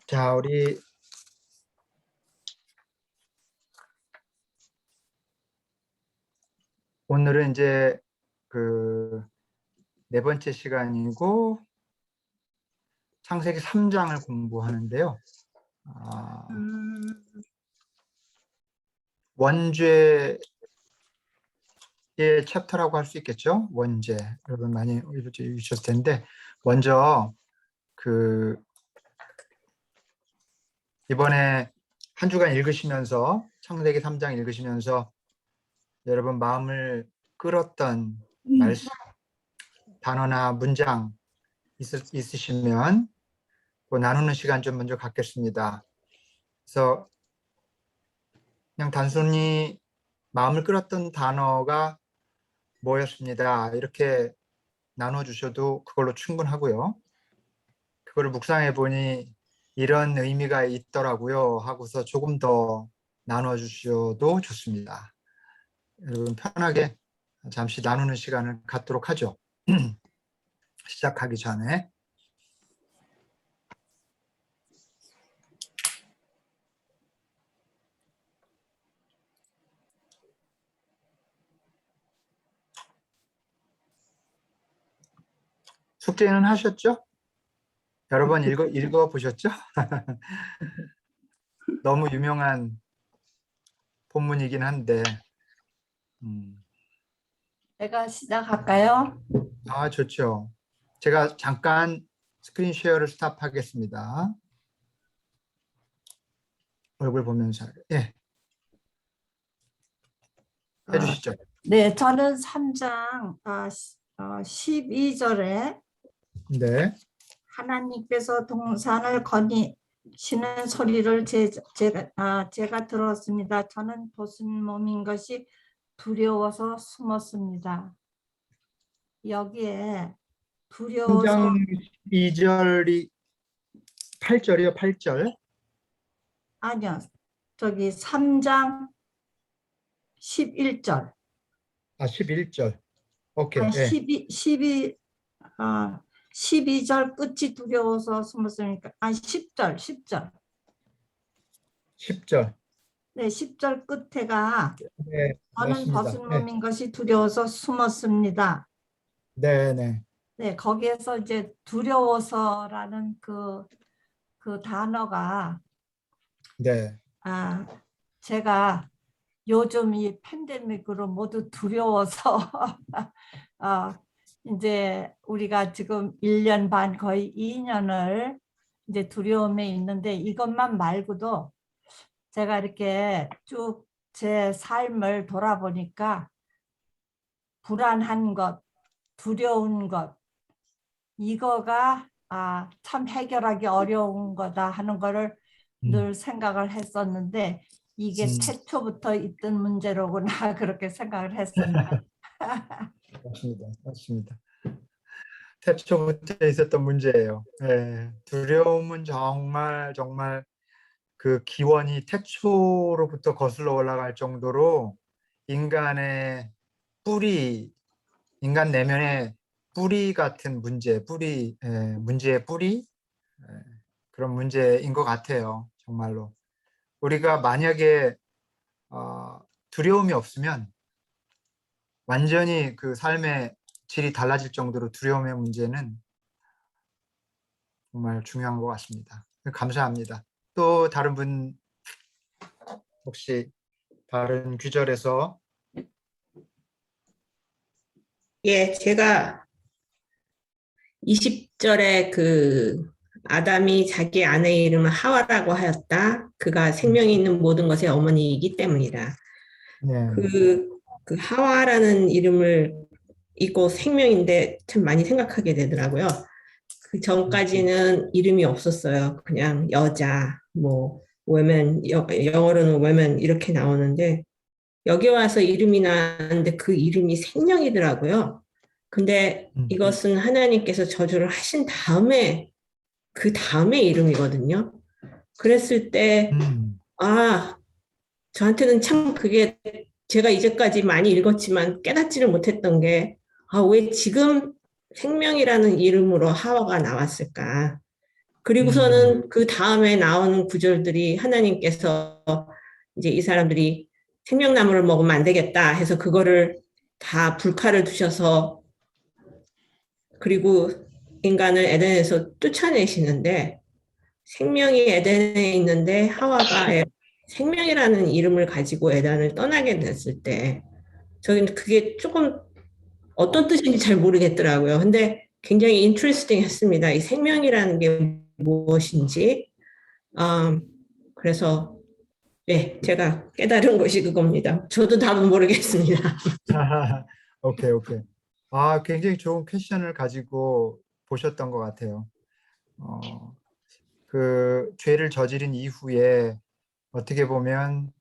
자, 우리 오늘은 이제 그 네 번째 시간이고 창세기 3장을 공부하는데요. 원죄의 챕터라고 할 수 있겠죠? 원죄. 여러분 많이 읽으셨을 텐데 먼저 이번에 한 주간 읽으시면서 창세기 3장 읽으시면서 여러분 마음을 끌었던 말씀, 단어나 문장 있으시면 나누는 시간 좀 먼저 갖겠습니다. 그래서 그냥 단순히 마음을 끌었던 단어가 뭐였습니다. 이렇게 나눠주셔도 그걸로 충분하고요. 그거를 묵상해 보니 이런 의미가 있더라고요 하고서 조금 더 나눠주셔도 좋습니다. 여러분 편하게 잠시 나누는 시간을 갖도록 하죠. 시작하기 전에 숙제는 하셨죠? 여러 번 읽어보셨죠? 너무 유명한 본문이긴 한데 제가 시작할까요? 좋죠. 제가 잠깐 스크린 쉐어를 스탑하겠습니다. 얼굴 보면서 해주시죠. 네, 저는 3장 12절에 네. 하나님께서 동산을 거니시는 소리를 제가 들었습니다. 저는 벗은 몸인 것이 두려워서 숨었습니다. 여기에 두려워서 3장 2절이 8절이요, 8절. 아니요. 저기 3장 11절. 11절. 오케이. 12절 끝이 두려워서 숨었으니까 10절. 10절. 네, 10절 끝에가 네, 저는 맞습니다. 벗은 몸인 것이 두려워서 숨었습니다. 네. 네, 거기에서 이제 두려워서라는 그 단어가 네. 제가 요즘 이 팬데믹으로 모두 두려워서 이제 우리가 지금 1년 반 거의 2년을 이제 두려움에 있는데 이것만 말고도 제가 이렇게 쭉 제 삶을 돌아보니까 불안한 것, 두려운 것 이거가 참 해결하기 어려운 거다 하는 거를 늘 생각을 했었는데 이게 태초부터 있던 문제로구나 그렇게 생각을 했습니다. 맞습니다. 태초부터 있었던 문제예요. 네. 두려움은 정말 그 기원이 태초로부터 거슬러 올라갈 정도로 인간의 뿌리, 인간 내면의 뿌리 같은 문제, 문제의 뿌리, 그런 문제인 것 같아요. 정말로. 우리가 만약에 두려움이 없으면 완전히 그 삶의 질이 달라질 정도로 두려움의 문제는 정말 중요한 것 같습니다. 감사합니다. 또 다른 분 혹시 다른 구절에서 제가 20절에 그 아담이 자기 아내의 이름을 하와라고 하였다. 그가 생명이 있는 모든 것의 어머니이기 때문이다. 네. 그 하와라는 이름을 읽고 생명인데 참 많이 생각하게 되더라고요. 그 전까지는 이름이 없었어요. 그냥 여자, 뭐 women, 영어로는 women 이렇게 나오는데 여기 와서 이름이 나왔는데 그 이름이 생명이더라고요. 근데 이것은 하나님께서 저주를 하신 다음에 그 다음에 이름이거든요. 그랬을 때 저한테는 참 그게 제가 이제까지 많이 읽었지만 깨닫지를 못했던 게 왜 지금 생명이라는 이름으로 하와가 나왔을까? 그리고서는 그 다음에 나오는 구절들이 하나님께서 이제 이 사람들이 생명나무를 먹으면 안 되겠다 해서 그거를 다 불칼을 두셔서 그리고 인간을 에덴에서 쫓아내시는데 생명이 에덴에 있는데 하와가 생명이라는 이름을 가지고 에덴을 떠나게 됐을 때 저는 그게 조금 어떤 뜻인지 잘 모르겠더라고요. 근데 굉장히 인트레스팅 했습니다. 이 생명이라는 게 무엇인지. 그래서 네, 제가 깨달은 것이 그겁니다. 저도 답은 모르겠습니다. 오케이, 오케이. 굉장히 좋은 퀘션을 가지고 보셨던 것 같아요. 그 죄를 저지른 이후에 어떻게 보면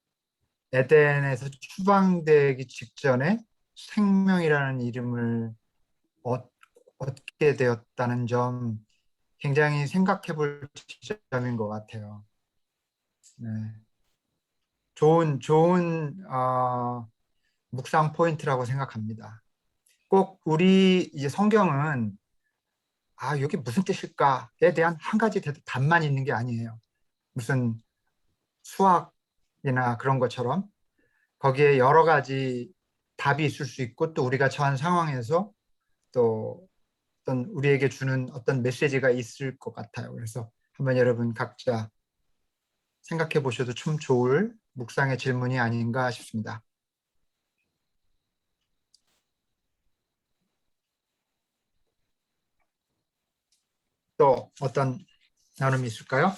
에덴에서 추방되기 직전에 생명이라는 이름을 얻게 되었다는 점 굉장히 생각해 볼 지점인 것 같아요. 네. 좋은 묵상 포인트라고 생각합니다. 꼭 우리 이제 성경은 여기 무슨 뜻일까에 대한 한 가지 답만 있는 게 아니에요. 무슨 수학이나 그런 것처럼 거기에 여러 가지 답이 있을 수 있고 또 우리가 처한 상황에서 또 어떤 우리에게 주는 어떤 메시지가 있을 것 같아요. 그래서 한번 여러분 각자 생각해 보셔도 참 좋을 묵상의 질문이 아닌가 싶습니다. 또 어떤 나눔이 있을까요?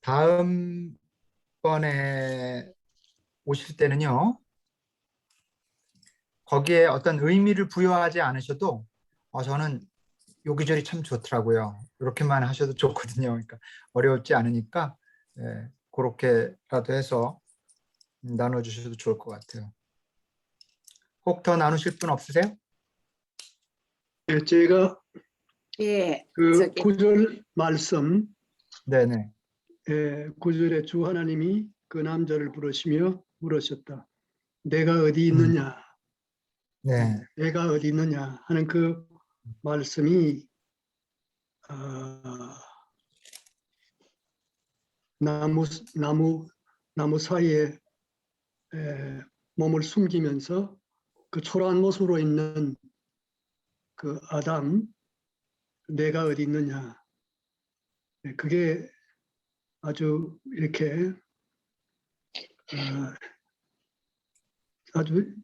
다음번에 오실 때는요, 거기에 어떤 의미를 부여하지 않으셔도 저는 요기절이 참 좋더라고요. 이렇게만 하셔도 좋거든요. 그러니까 어려웠지 않으니까 그렇게라도 해서 나눠주셔도 좋을 것 같아요. 혹 더 나누실 분 없으세요? 예, 제가 예, 그 구절 말씀, 네네. 구절에 주 하나님이 그 남자를 부르시며 물으셨다. 내가 어디 있느냐? 네. 내가 어디 있느냐? 하는 그 말씀이 나무 사이에 몸을 숨기면서 그 초라한 모습으로 있는 그 아담, 내가 어디 있느냐? 그게 아주 이렇게 아주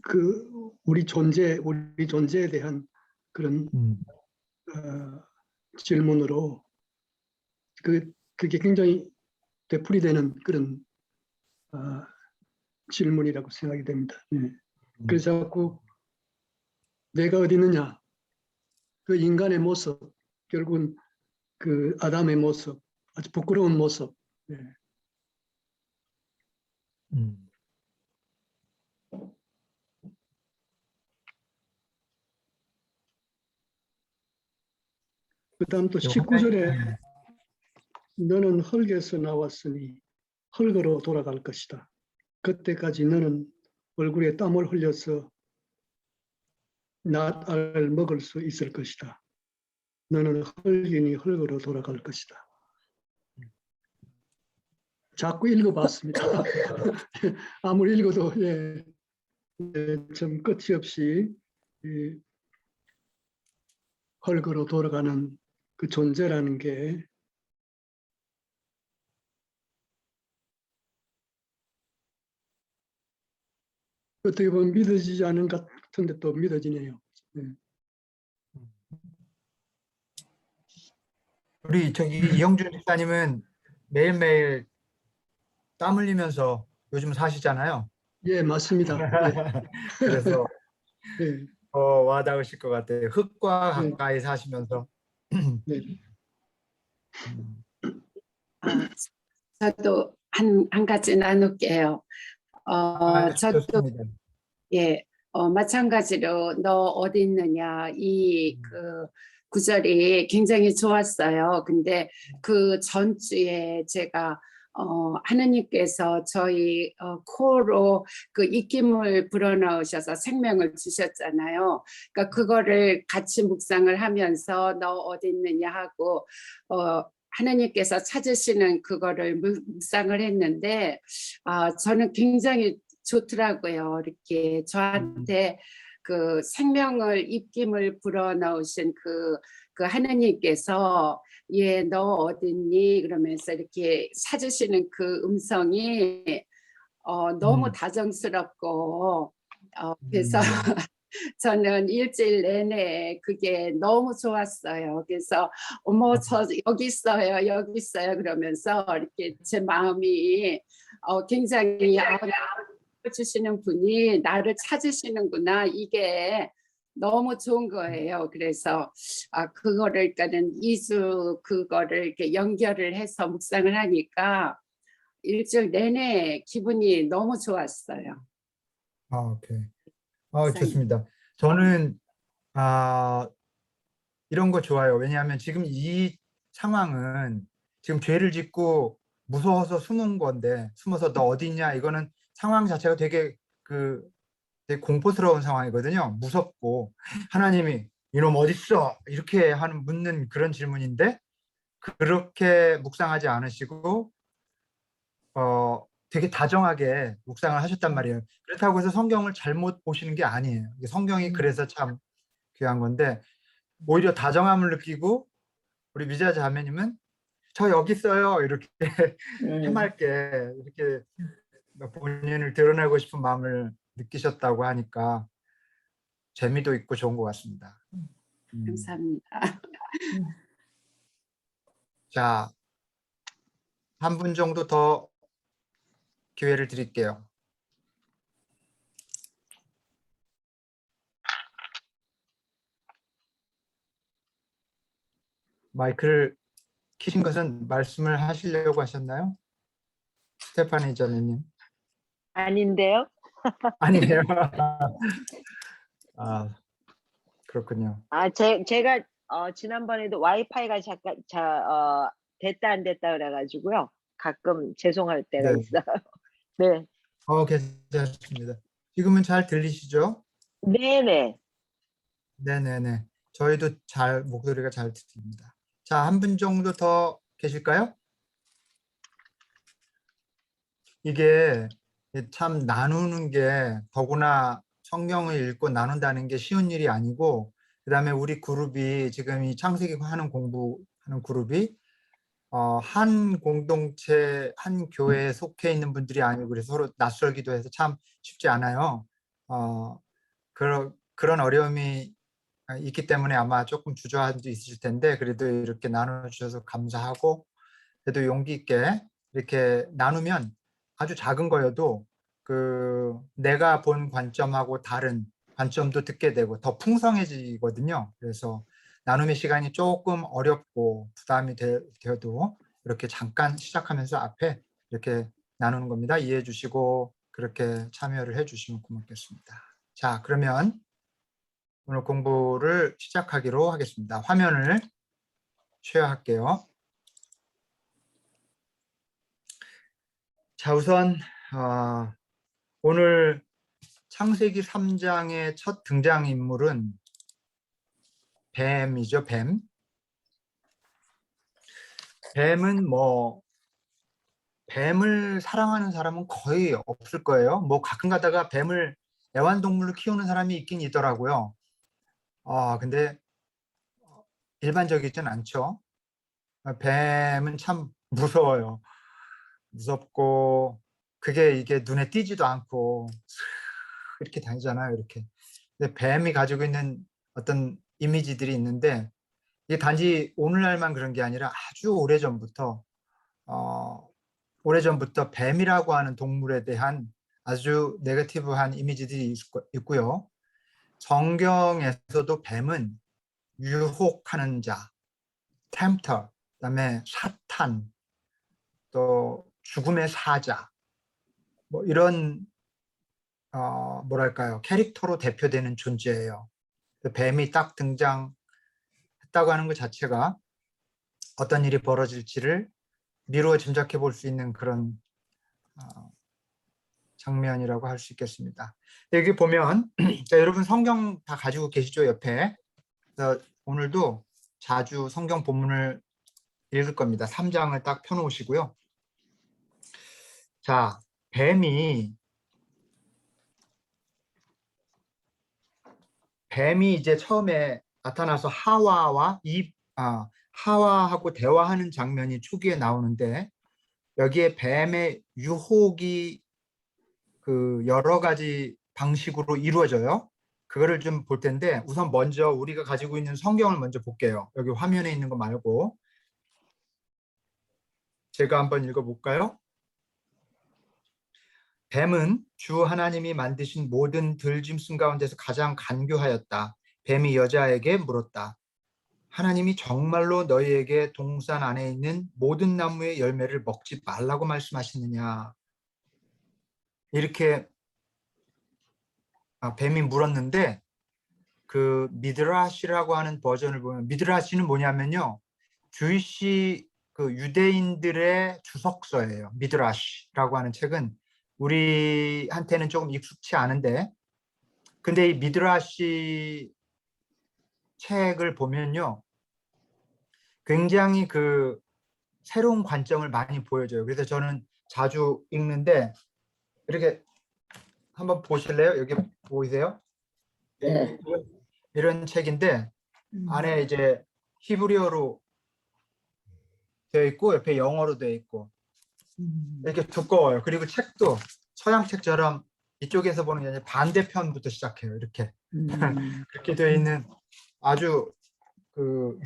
그 우리 존재에 대한 그런 질문으로 그게 굉장히 되풀이되는 그런 질문이라고 생각이 됩니다. 네. 그래서 자꾸 내가 어디 있느냐? 그 인간의 모습, 결국은 그 아담의 모습, 아주 부끄러운 모습. 네. 그 다음 또 19절에 너는 흙에서 나왔으니 흙으로 돌아갈 것이다. 그때까지 너는 얼굴에 땀을 흘려서 낫알 먹을 수 있을 것이다. 너는 흙이니 흙으로 돌아갈 것이다. 자꾸 읽어봤습니다. 아무리 읽어도 좀 끝이 없이 흙으로 돌아가는 그 존재라는 게 어떻게 보면 믿어지지 않은 것 같은데 또 믿어지네요. 네. 우리 이영준 집사님은 매일매일 땀 흘리면서 요즘 사시잖아요. 예, 맞습니다. 그래서 네. 와닿으실 것 같아요. 흙과 네. 가까이 사시면서. 네. 저도 한 가지 나눌게요. 저도 좋습니다. 예, 마찬가지로 너 어디 있느냐 이 그 구절이 굉장히 좋았어요. 근데 그 전주에 제가 하느님께서 저희 코로 그 입김을 불어넣으셔서 생명을 주셨잖아요. 그러니까 그거를 같이 묵상을 하면서 너 어디 있느냐 하고 하느님께서 찾으시는 그거를 묵상을 했는데 저는 굉장히 좋더라고요. 이렇게 저한테 그 생명을 입김을 불어넣으신 그 하느님께서 예, 너 어딨니? 그러면서 이렇게 찾으시는 그 음성이 너무 다정스럽고 그래서 저는 일주일 내내 그게 너무 좋았어요. 그래서 어머 저 여기 있어요, 여기 있어요 그러면서 이렇게 제 마음이 굉장히 주시는 분이 나를 찾으시는구나 이게 너무 좋은 거예요. 그래서 그거를 그러니까는 2주 그거를 이렇게 연결을 해서 묵상을 하니까 일주일 내내 기분이 너무 좋았어요. 오케이. 묵상이. 좋습니다. 저는 이런 거 좋아요. 왜냐하면 지금 이 상황은 지금 죄를 짓고 무서워서 숨은 건데, 숨어서 너 어디 있냐, 이거는 상황 자체가 되게 되게 공포스러운 상황이거든요. 무섭고 하나님이 이놈 어딨어? 이렇게 묻는 그런 질문인데, 그렇게 묵상하지 않으시고 되게 다정하게 묵상을 하셨단 말이에요. 그렇다고 해서 성경을 잘못 보시는 게 아니에요. 이게 성경이 그래서 참 귀한 건데, 오히려 다정함을 느끼고 우리 미자 자매님은 저 여기 있어요 이렇게 해맑게 이렇게 본인을 드러내고 싶은 마음을 느끼셨다고 하니까 재미도 있고 좋은 것 같습니다. 감사합니다. 자, 한 분 정도 더 기회를 드릴게요. 마이크를 키신 것은 말씀을 하시려고 하셨나요? 스테파니 자매님. 아닌데요? 아니에요. 그렇군요. 제가 지난번에도 와이파이가 잠깐 됐다 안 됐다 그래가지고요. 가끔 죄송할 때가 네. 있어요. 네, 괜찮습니다. 지금은 잘 들리시죠? 네네. 네네네. 저희도 목소리가 잘 들립니다. 자, 한 분 정도 더 계실까요? 이게 참 나누는 게 더구나 성경을 읽고 나눈다는 게 쉬운 일이 아니고, 그 다음에 우리 그룹이 지금 이 창세기 하는 공부하는 그룹이 한 공동체, 한 교회에 속해 있는 분들이 아니고 그래서 서로 낯설기도 해서 참 쉽지 않아요. 그런 어려움이 있기 때문에 아마 조금 주저함도 있으실 텐데, 그래도 이렇게 나눠주셔서 감사하고, 그래도 용기 있게 이렇게 나누면 아주 작은 거여도 내가 본 관점하고 다른 관점도 듣게 되고 더 풍성해지거든요. 그래서 나눔의 시간이 조금 어렵고 부담이 되어도 이렇게 잠깐 시작하면서 앞에 이렇게 나누는 겁니다. 이해해 주시고 그렇게 참여를 해 주시면 고맙겠습니다. 자, 그러면 오늘 공부를 시작하기로 하겠습니다. 화면을 쉐어할게요. 자, 우선 오늘 창세기 3장의 첫 등장인물은 뱀이죠. 뱀. 뱀은 뱀을 사랑하는 사람은 거의 없을 거예요. 가끔 가다가 뱀을 애완동물로 키우는 사람이 있긴 있더라고요. 근데 일반적이진 않죠. 뱀은 참 무서워요. 무섭고 이게 눈에 띄지도 않고 이렇게 다니잖아요. 이렇게. 근데 뱀이 가지고 있는 어떤 이미지들이 있는데, 이게 단지 오늘날만 그런 게 아니라 아주 오래전부터 뱀이라고 하는 동물에 대한 아주 네거티브한 이미지들이 있고요. 성경에서도 뱀은 유혹하는 자, 템터, 그다음에 사탄, 또 죽음의 사자, 뭐 이런 뭐랄까요, 캐릭터로 대표되는 존재예요. 뱀이 딱 등장했다고 하는 것 자체가 어떤 일이 벌어질지를 미루어 짐작해 볼 수 있는 그런 장면이라고 할 수 있겠습니다. 여기 보면 자, 여러분 성경 다 가지고 계시죠, 옆에. 그래서 오늘도 자주 성경 본문을 읽을 겁니다. 3장을 딱 펴놓으시고요. 자, 뱀이 이제 처음에 나타나서 하와하고 대화하는 장면이 초기에 나오는데, 여기에 뱀의 유혹이 그 여러 가지 방식으로 이루어져요. 그거를 좀 볼 텐데, 우선 먼저 우리가 가지고 있는 성경을 먼저 볼게요. 여기 화면에 있는 거 말고 제가 한번 읽어볼까요? 뱀은 주 하나님이 만드신 모든 들짐승 가운데서 가장 간교하였다. 뱀이 여자에게 물었다. 하나님이 정말로 너희에게 동산 안에 있는 모든 나무의 열매를 먹지 말라고 말씀하시느냐? 이렇게 뱀이 물었는데, 그 미드라시라고 하는 버전을 보면, 미드라시는 뭐냐면요, 주이시 그 유대인들의 주석서예요. 미드라시라고 하는 책은 우리한테는 조금 익숙치 않은데, 근데 이 미드라시 책을 보면요, 굉장히 그 새로운 관점을 많이 보여줘요. 그래서 저는 자주 읽는데, 이렇게 한번 보실래요? 여기 보이세요? 네. 이런 책인데, 안에 이제 히브리어로 되어 있고 옆에 영어로 되어 있고 이렇게 두꺼워요. 그리고 책도 서양 책처럼 이쪽에서 보는 게 아니라 반대편부터 시작해요. 이렇게 그렇게 되어 있는 아주 그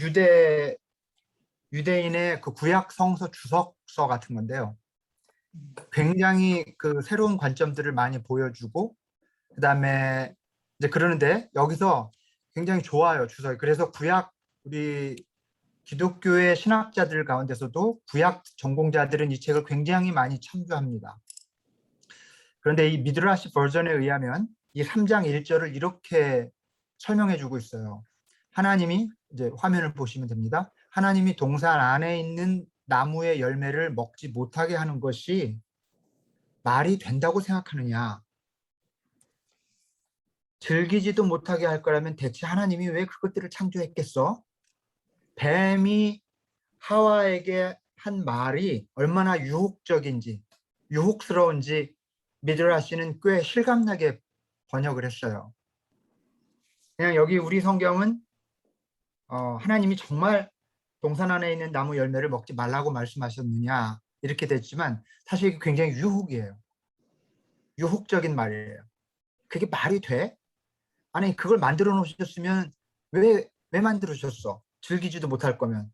유대인의 그 구약 성서 주석서 같은 건데요. 굉장히 그 새로운 관점들을 많이 보여주고, 그다음에 이제 그러는데 여기서 굉장히 좋아요, 주석이. 그래서 우리 기독교의 신학자들 가운데서도 구약 전공자들은 이 책을 굉장히 많이 참조합니다. 그런데 이 미드라시 버전에 의하면 이 3장 1절을 이렇게 설명해 주고 있어요. 하나님이, 이제 화면을 보시면 됩니다. 하나님이 동산 안에 있는 나무의 열매를 먹지 못하게 하는 것이 말이 된다고 생각하느냐? 즐기지도 못하게 할 거라면 대체 하나님이 왜 그것들을 창조했겠어? 뱀이 하와에게 한 말이 얼마나 유혹스러운지 미드라시는 꽤 실감나게 번역을 했어요. 그냥 여기 우리 성경은 하나님이 정말 동산 안에 있는 나무 열매를 먹지 말라고 말씀하셨느냐 이렇게 됐지만, 사실 이게 굉장히 유혹적인 말이에요. 그게 말이 돼? 아니, 그걸 만들어 놓으셨으면 왜 만들으셨어? 즐기지도 못할 거면.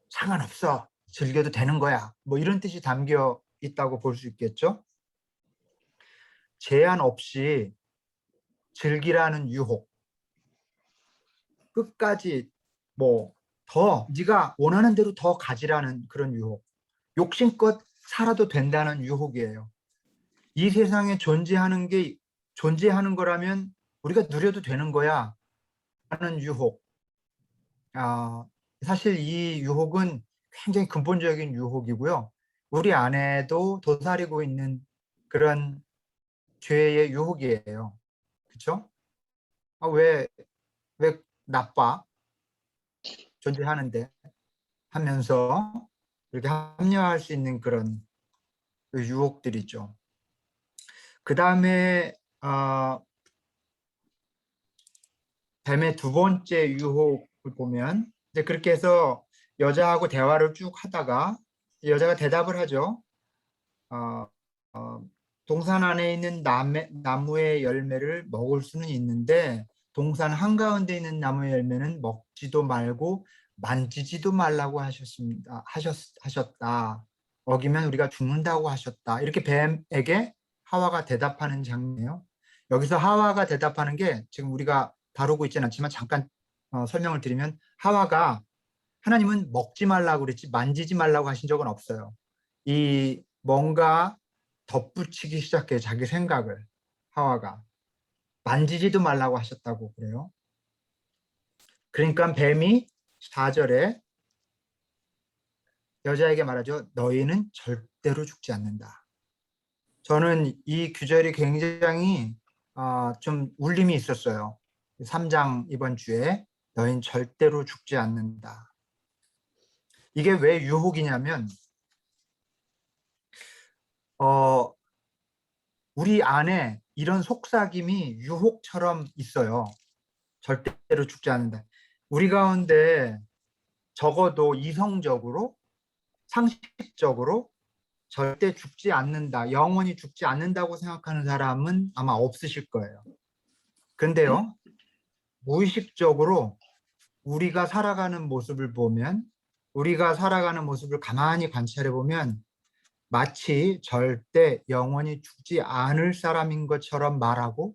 상관없어, 즐겨도 되는 거야, 뭐 이런 뜻이 담겨 있다고 볼 수 있겠죠. 제한 없이 즐기라는 유혹, 끝까지 뭐 더 네가 원하는 대로 더 가지라는 그런 유혹, 욕심껏 살아도 된다는 유혹이에요. 이 세상에 존재하는 거라면 우리가 누려도 되는 거야 하는 유혹. 사실 이 유혹은 굉장히 근본적인 유혹이고요. 우리 안에도 도사리고 있는 그런 죄의 유혹이에요. 그렇죠? 왜 나빠? 존재하는데 하면서 이렇게 합리화할 수 있는 그런 유혹들이죠. 그 다음에 뱀의 두 번째 유혹을 보면, 이제 그렇게 해서 여자하고 대화를 쭉 하다가 여자가 대답을 하죠. 동산 안에 있는 나무의 열매를 먹을 수는 있는데 동산 한가운데 있는 나무의 열매는 먹지도 말고 만지지도 말라고 하셨다. 먹이면 우리가 죽는다고 하셨다. 이렇게 뱀에게 하와가 대답하는 장면이에요. 여기서 하와가 대답하는 게 지금 우리가 다루고 있지는 않지만 잠깐 설명을 드리면, 하와가 하나님은 먹지 말라고 그랬지 만지지 말라고 하신 적은 없어요. 이 뭔가 덧붙이기 시작해 자기 생각을. 하와가 만지지도 말라고 하셨다고 그래요. 그러니까 뱀이 4절에 여자에게 말하죠. 너희는 절대로 죽지 않는다. 저는 이 규절이 굉장히 좀 울림이 있었어요. 3장 이번 주에 너희는 절대로 죽지 않는다. 이게 왜 유혹이냐면 우리 안에 이런 속삭임이 유혹처럼 있어요. 절대로 죽지 않는다. 우리 가운데 적어도 이성적으로 상식적으로 절대 죽지 않는다, 영원히 죽지 않는다고 생각하는 사람은 아마 없으실 거예요. 근데요, 무의식적으로 우리가 살아가는 모습을 보면, 우리가 살아가는 모습을 가만히 관찰해 보면 마치 절대 영원히 죽지 않을 사람인 것처럼 말하고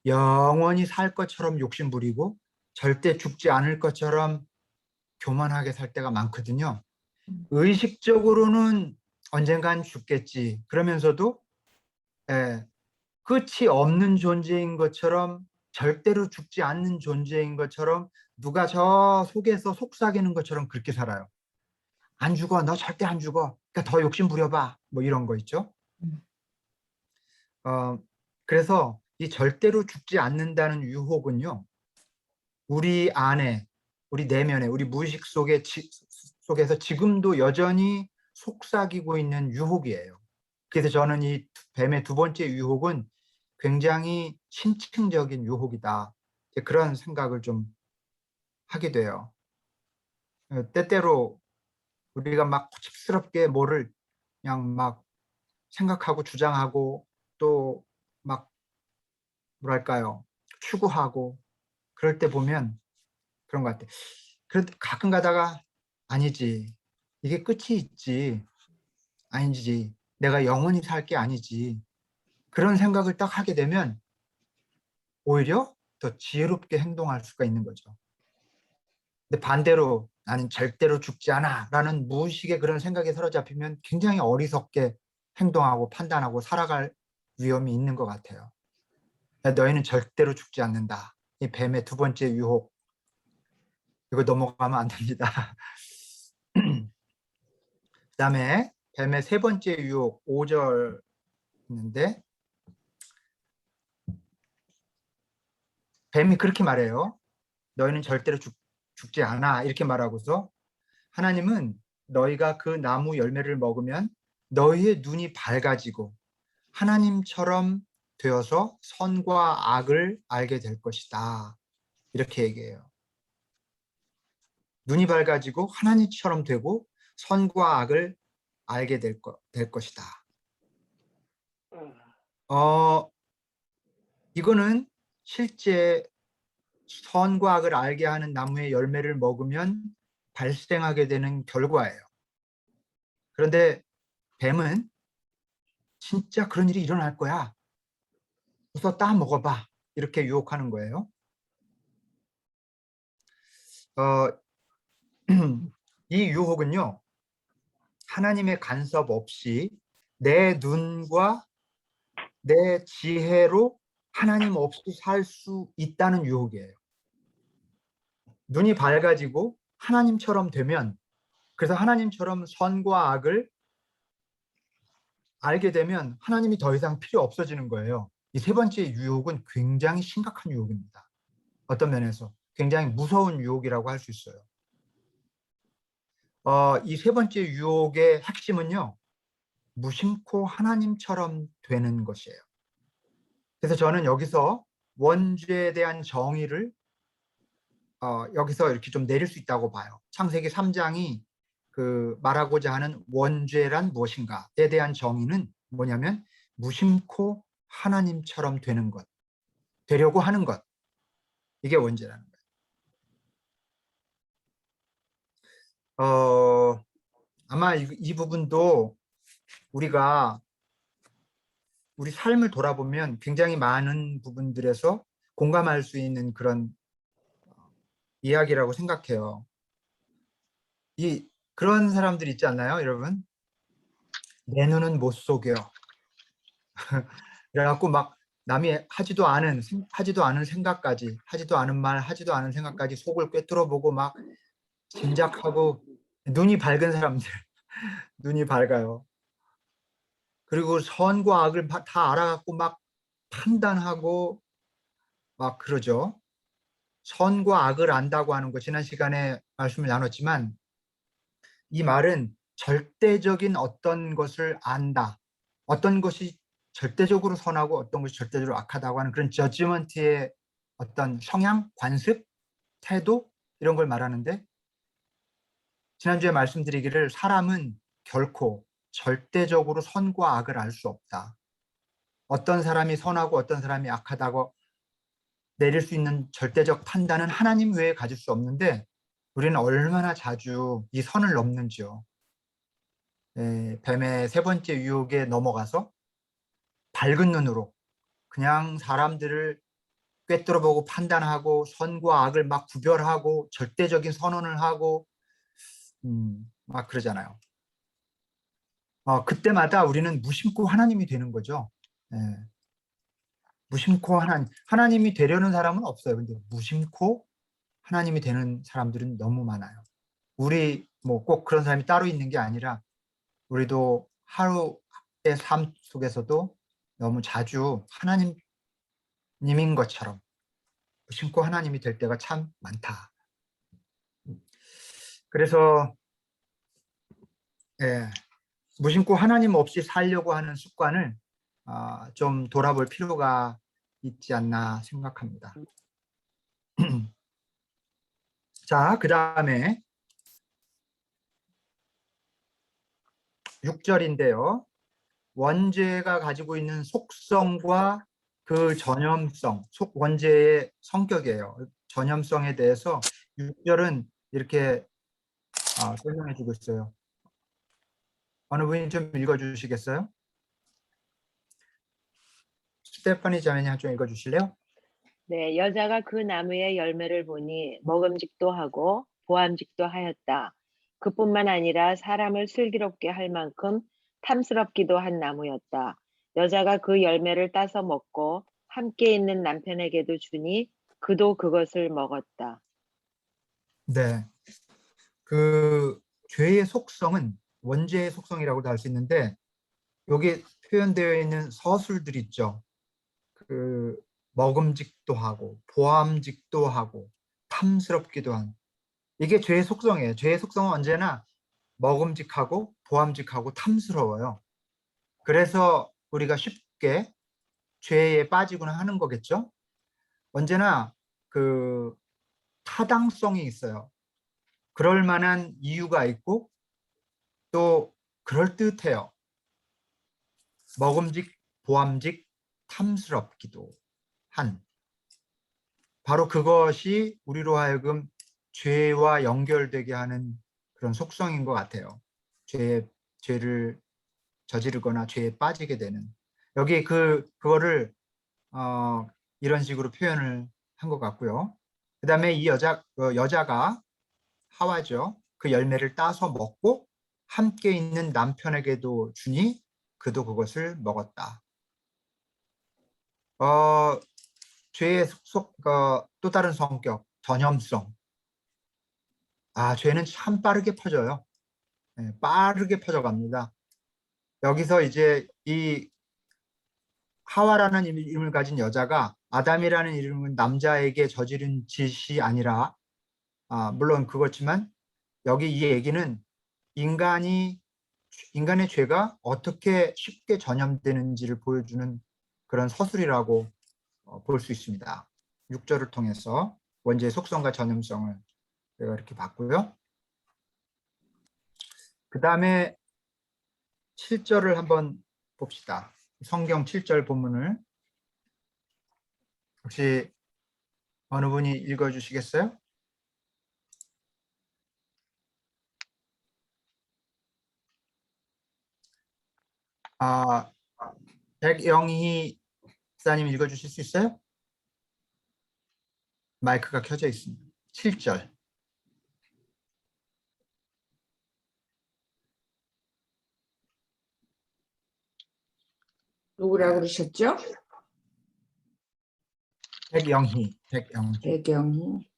영원히 살 것처럼 욕심부리고 절대 죽지 않을 것처럼 교만하게 살 때가 많거든요. 의식적으로는 언젠간 죽겠지. 그러면서도 끝이 없는 존재인 것처럼 절대로 죽지 않는 존재인 것처럼 누가 저 속에서 속삭이는 것처럼 그렇게 살아요. 안 죽어. 너 절대 안 죽어. 그러니까 더 욕심 부려봐. 뭐 이런 거 있죠. 그래서 이 절대로 죽지 않는다는 유혹은요. 우리 안에, 우리 내면에, 우리 무의식 속에서 지금도 여전히 속삭이고 있는 유혹이에요. 그래서 저는 이 뱀의 두 번째 유혹은 굉장히 신층적인 유혹이다. 그런 생각을 좀 하게 돼요. 때때로 우리가 막 고집스럽게 뭐를 그냥 막 생각하고 주장하고 또 막 뭐랄까요, 추구하고 그럴 때 보면 그런 것 같아. 그래도 가끔 가다가 아니지, 이게 끝이 있지, 아니지, 내가 영원히 살 게 아니지, 그런 생각을 딱 하게 되면 오히려 더 지혜롭게 행동할 수가 있는 거죠. 근데 반대로 나는 절대로 죽지 않아 라는 무의식의 그런 생각에 사로잡히면 굉장히 어리석게 행동하고 판단하고 살아갈 위험이 있는 것 같아요. 너희는 절대로 죽지 않는다. 이 뱀의 두 번째 유혹. 이거 넘어가면 안 됩니다. 그 다음에 뱀의 세 번째 유혹 5절 있는데 뱀이 그렇게 말해요. 너희는 절대로 죽지 않아. 이렇게 말하고서 하나님은 너희가 그 나무 열매를 먹으면 너희의 눈이 밝아지고 하나님처럼 되어서 선과 악을 알게 될 것이다. 이렇게 얘기해요. 눈이 밝아지고 하나님처럼 되고 선과 악을 알게 될 것이다. 이거는 실제 선과 악을 알게 하는 나무의 열매를 먹으면 발생하게 되는 결과예요. 그런데 뱀은 진짜 그런 일이 일어날 거야. 우선 따 먹어봐. 이렇게 유혹하는 거예요. 이 유혹은요, 하나님의 간섭 없이 내 눈과 내 지혜로 하나님 없이 살 수 있다는 유혹이에요. 눈이 밝아지고 하나님처럼 되면, 그래서 하나님처럼 선과 악을 알게 되면 하나님이 더 이상 필요 없어지는 거예요. 이 세 번째 유혹은 굉장히 심각한 유혹입니다. 어떤 면에서 굉장히 무서운 유혹이라고 할 수 있어요. 이 세 번째 유혹의 핵심은요, 무심코 하나님처럼 되는 것이에요. 그래서 저는 여기서 원죄에 대한 정의를 여기서 이렇게 좀 내릴 수 있다고 봐요. 창세기 3장이 그 말하고자 하는 원죄란 무엇인가에 대한 정의는 뭐냐면 무심코 하나님처럼 되는 것, 되려고 하는 것, 이게 원죄라는 거예요. 아마 이 부분도 우리가 우리 삶을 돌아보면 굉장히 많은 부분들에서 공감할 수 있는 그런 이야기라고 생각해요. 그런 사람들 있지 않나요, 여러분? 내 눈은 못 속여. 그래갖고 막 남이 하지도 않은 생각까지, 하지도 않은 말, 하지도 않은 생각까지 속을 꿰뚫어 보고 막 짐작하고, 눈이 밝은 사람들, 눈이 밝아요. 그리고 선과 악을 다 알아갖고 막 판단하고 막 그러죠. 선과 악을 안다고 하는 거, 지난 시간에 말씀을 나눴지만, 이 말은 절대적인 어떤 것을 안다, 어떤 것이 절대적으로 선하고 어떤 것이 절대적으로 악하다고 하는 그런 저지먼트의 어떤 성향, 관습, 태도, 이런 걸 말하는데, 지난주에 말씀드리기를 사람은 결코 절대적으로 선과 악을 알 수 없다. 어떤 사람이 선하고 어떤 사람이 악하다고 내릴 수 있는 절대적 판단은 하나님 외에 가질 수 없는데, 우리는 얼마나 자주 이 선을 넘는지요. 뱀의 세 번째 유혹에 넘어가서 밝은 눈으로 그냥 사람들을 꿰뚫어보고 판단하고 선과 악을 막 구별하고 절대적인 선언을 하고 막 그러잖아요. 그때마다 우리는 무심코 하나님이 되는 거죠. 무심코 하나님이 되려는 사람은 없어요. 근데 무심코 하나님이 되는 사람들은 너무 많아요. 우리 뭐 꼭 그런 사람이 따로 있는 게 아니라 우리도 하루의 삶 속에서도 너무 자주 하나님인 것처럼 무심코 하나님이 될 때가 참 많다. 그래서 무심코 하나님 없이 살려고 하는 습관을 좀 돌아볼 필요가 있지 않나 생각합니다. 자, 그 다음에 6절인데요. 원죄가 가지고 있는 속성과 그 전염성, 원죄의 성격이에요. 전염성에 대해서 6절은 이렇게 설명해 주고 있어요. 어느 분이 좀 읽어주시겠어요? 스테파니 자매님 좀 읽어주실래요? 네, 여자가 그 나무의 열매를 보니 먹음직도 하고 보암직도 하였다. 그뿐만 아니라 사람을 슬기롭게 할 만큼 탐스럽기도 한 나무였다. 여자가 그 열매를 따서 먹고 함께 있는 남편에게도 주니 그도 그것을 먹었다. 네. 그 죄의 속성은 원죄의 속성이라고도 할 수 있는데, 여기 표현되어 있는 서술들 있죠. 그 먹음직도 하고 보암직도 하고 탐스럽기도 한, 이게 죄의 속성이에요. 죄의 속성은 언제나 먹음직하고 보암직하고 탐스러워요. 그래서 우리가 쉽게 죄에 빠지거나 하는 거겠죠. 언제나 그 타당성이 있어요. 그럴 만한 이유가 있고 또 그럴듯해요. 먹음직, 보암직, 탐스럽기도 한, 바로 그것이 우리로 하여금 죄와 연결되게 하는 그런 속성인 것 같아요. 죄를 저지르거나 죄에 빠지게 되는, 여기 그거를 이런 식으로 표현을 한 것 같고요. 그 다음에 이 여자가 하와죠. 그 열매를 따서 먹고 함께 있는 남편에게도 주니 그도 그것을 먹었다. 죄의 또 다른 성격, 전염성. 죄는 참 빠르게 퍼져요. 빠르게 퍼져갑니다. 여기서 이제 이 하와라는 이름을 가진 여자가 아담이라는 이름은 남자에게 저지른 짓이 아니라, 물론 그렇지만 여기 이 얘기는 인간의 죄가 어떻게 쉽게 전염되는지를 보여주는 그런 서술이라고 볼 수 있습니다. 6절을 통해서 원죄의 속성과 전염성을 제가 이렇게 봤고요. 그 다음에 7절을 한번 봅시다. 성경 7절 본문을 혹시 어느 분이 읽어주시겠어요? 백영희 목사님 읽어주실 수 있어요? 마이크가 켜져 있습니다. 7절. 누구라고 그러셨죠? 백영희. 배경희.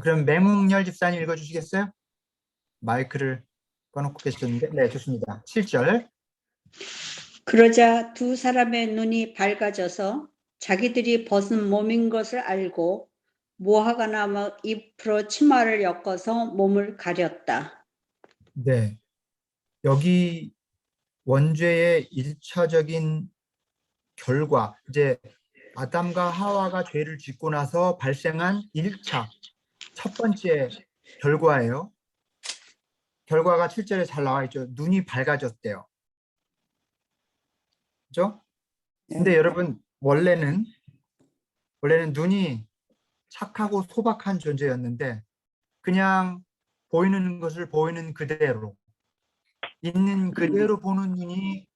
그럼 맹웅열 집사님 읽어주시겠어요? 마이크를 꺼놓고 계셨는데. 네, 좋습니다. 7절. 그러자 두 사람의 눈이 밝아져서 자기들이 벗은 몸인 것을 알고 무화과 나무 잎으로 치마를 엮어서 몸을 가렸다. 네, 여기 원죄의 1차적인 결과, 이제 아담과 하와가 죄를 짓고 나서 발생한 1차, 첫 번째 결과예요. 결과가 7절에 잘 나와 있죠. 눈이 밝아졌대요. 그죠? 근데 여러분, 원래는 눈이 착하고 소박한 존재였는데 그냥 보이는 것을 보이는 그대로, 있는 그대로 보는 눈이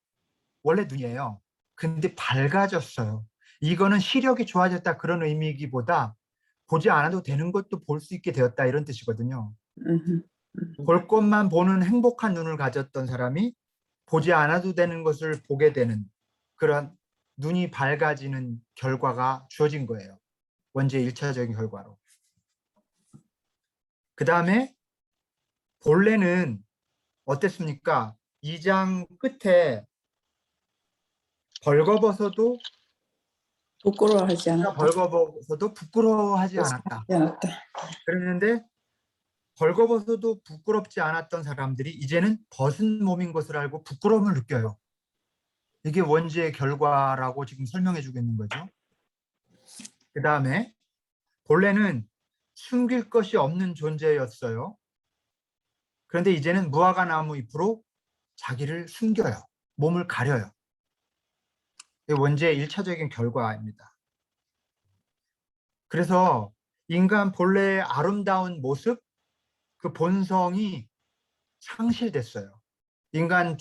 원래 눈이에요. 근데 밝아졌어요. 이거는 시력이 좋아졌다 그런 의미이기보다 보지 않아도 되는 것도 볼 수 있게 되었다 이런 뜻이거든요. 볼 것만 보는 행복한 눈을 가졌던 사람이 보지 않아도 되는 것을 보게 되는 그런 눈이 밝아지는 결과가 주어진 거예요. 원죄의 1차적인 결과로. 그 다음에 본래는 어땠습니까? 2장 끝에 벌거벗어도 부끄러워하지 않았다. 부끄러워하지 않았다. 그랬는데 벌거벗어도 부끄럽지 않았던 사람들이 이제는 벗은 몸인 것을 알고 부끄러움을 느껴요. 이게 원죄의 결과라고 지금 설명해 주고 있는 거죠. 그 다음에 본래는 숨길 것이 없는 존재였어요. 그런데 이제는 무화과 나무 잎으로 자기를 숨겨요. 몸을 가려요. 이게 원죄의 1차적인 결과입니다. 그래서 인간 본래의 아름다운 모습, 그 본성이 상실됐어요. 인간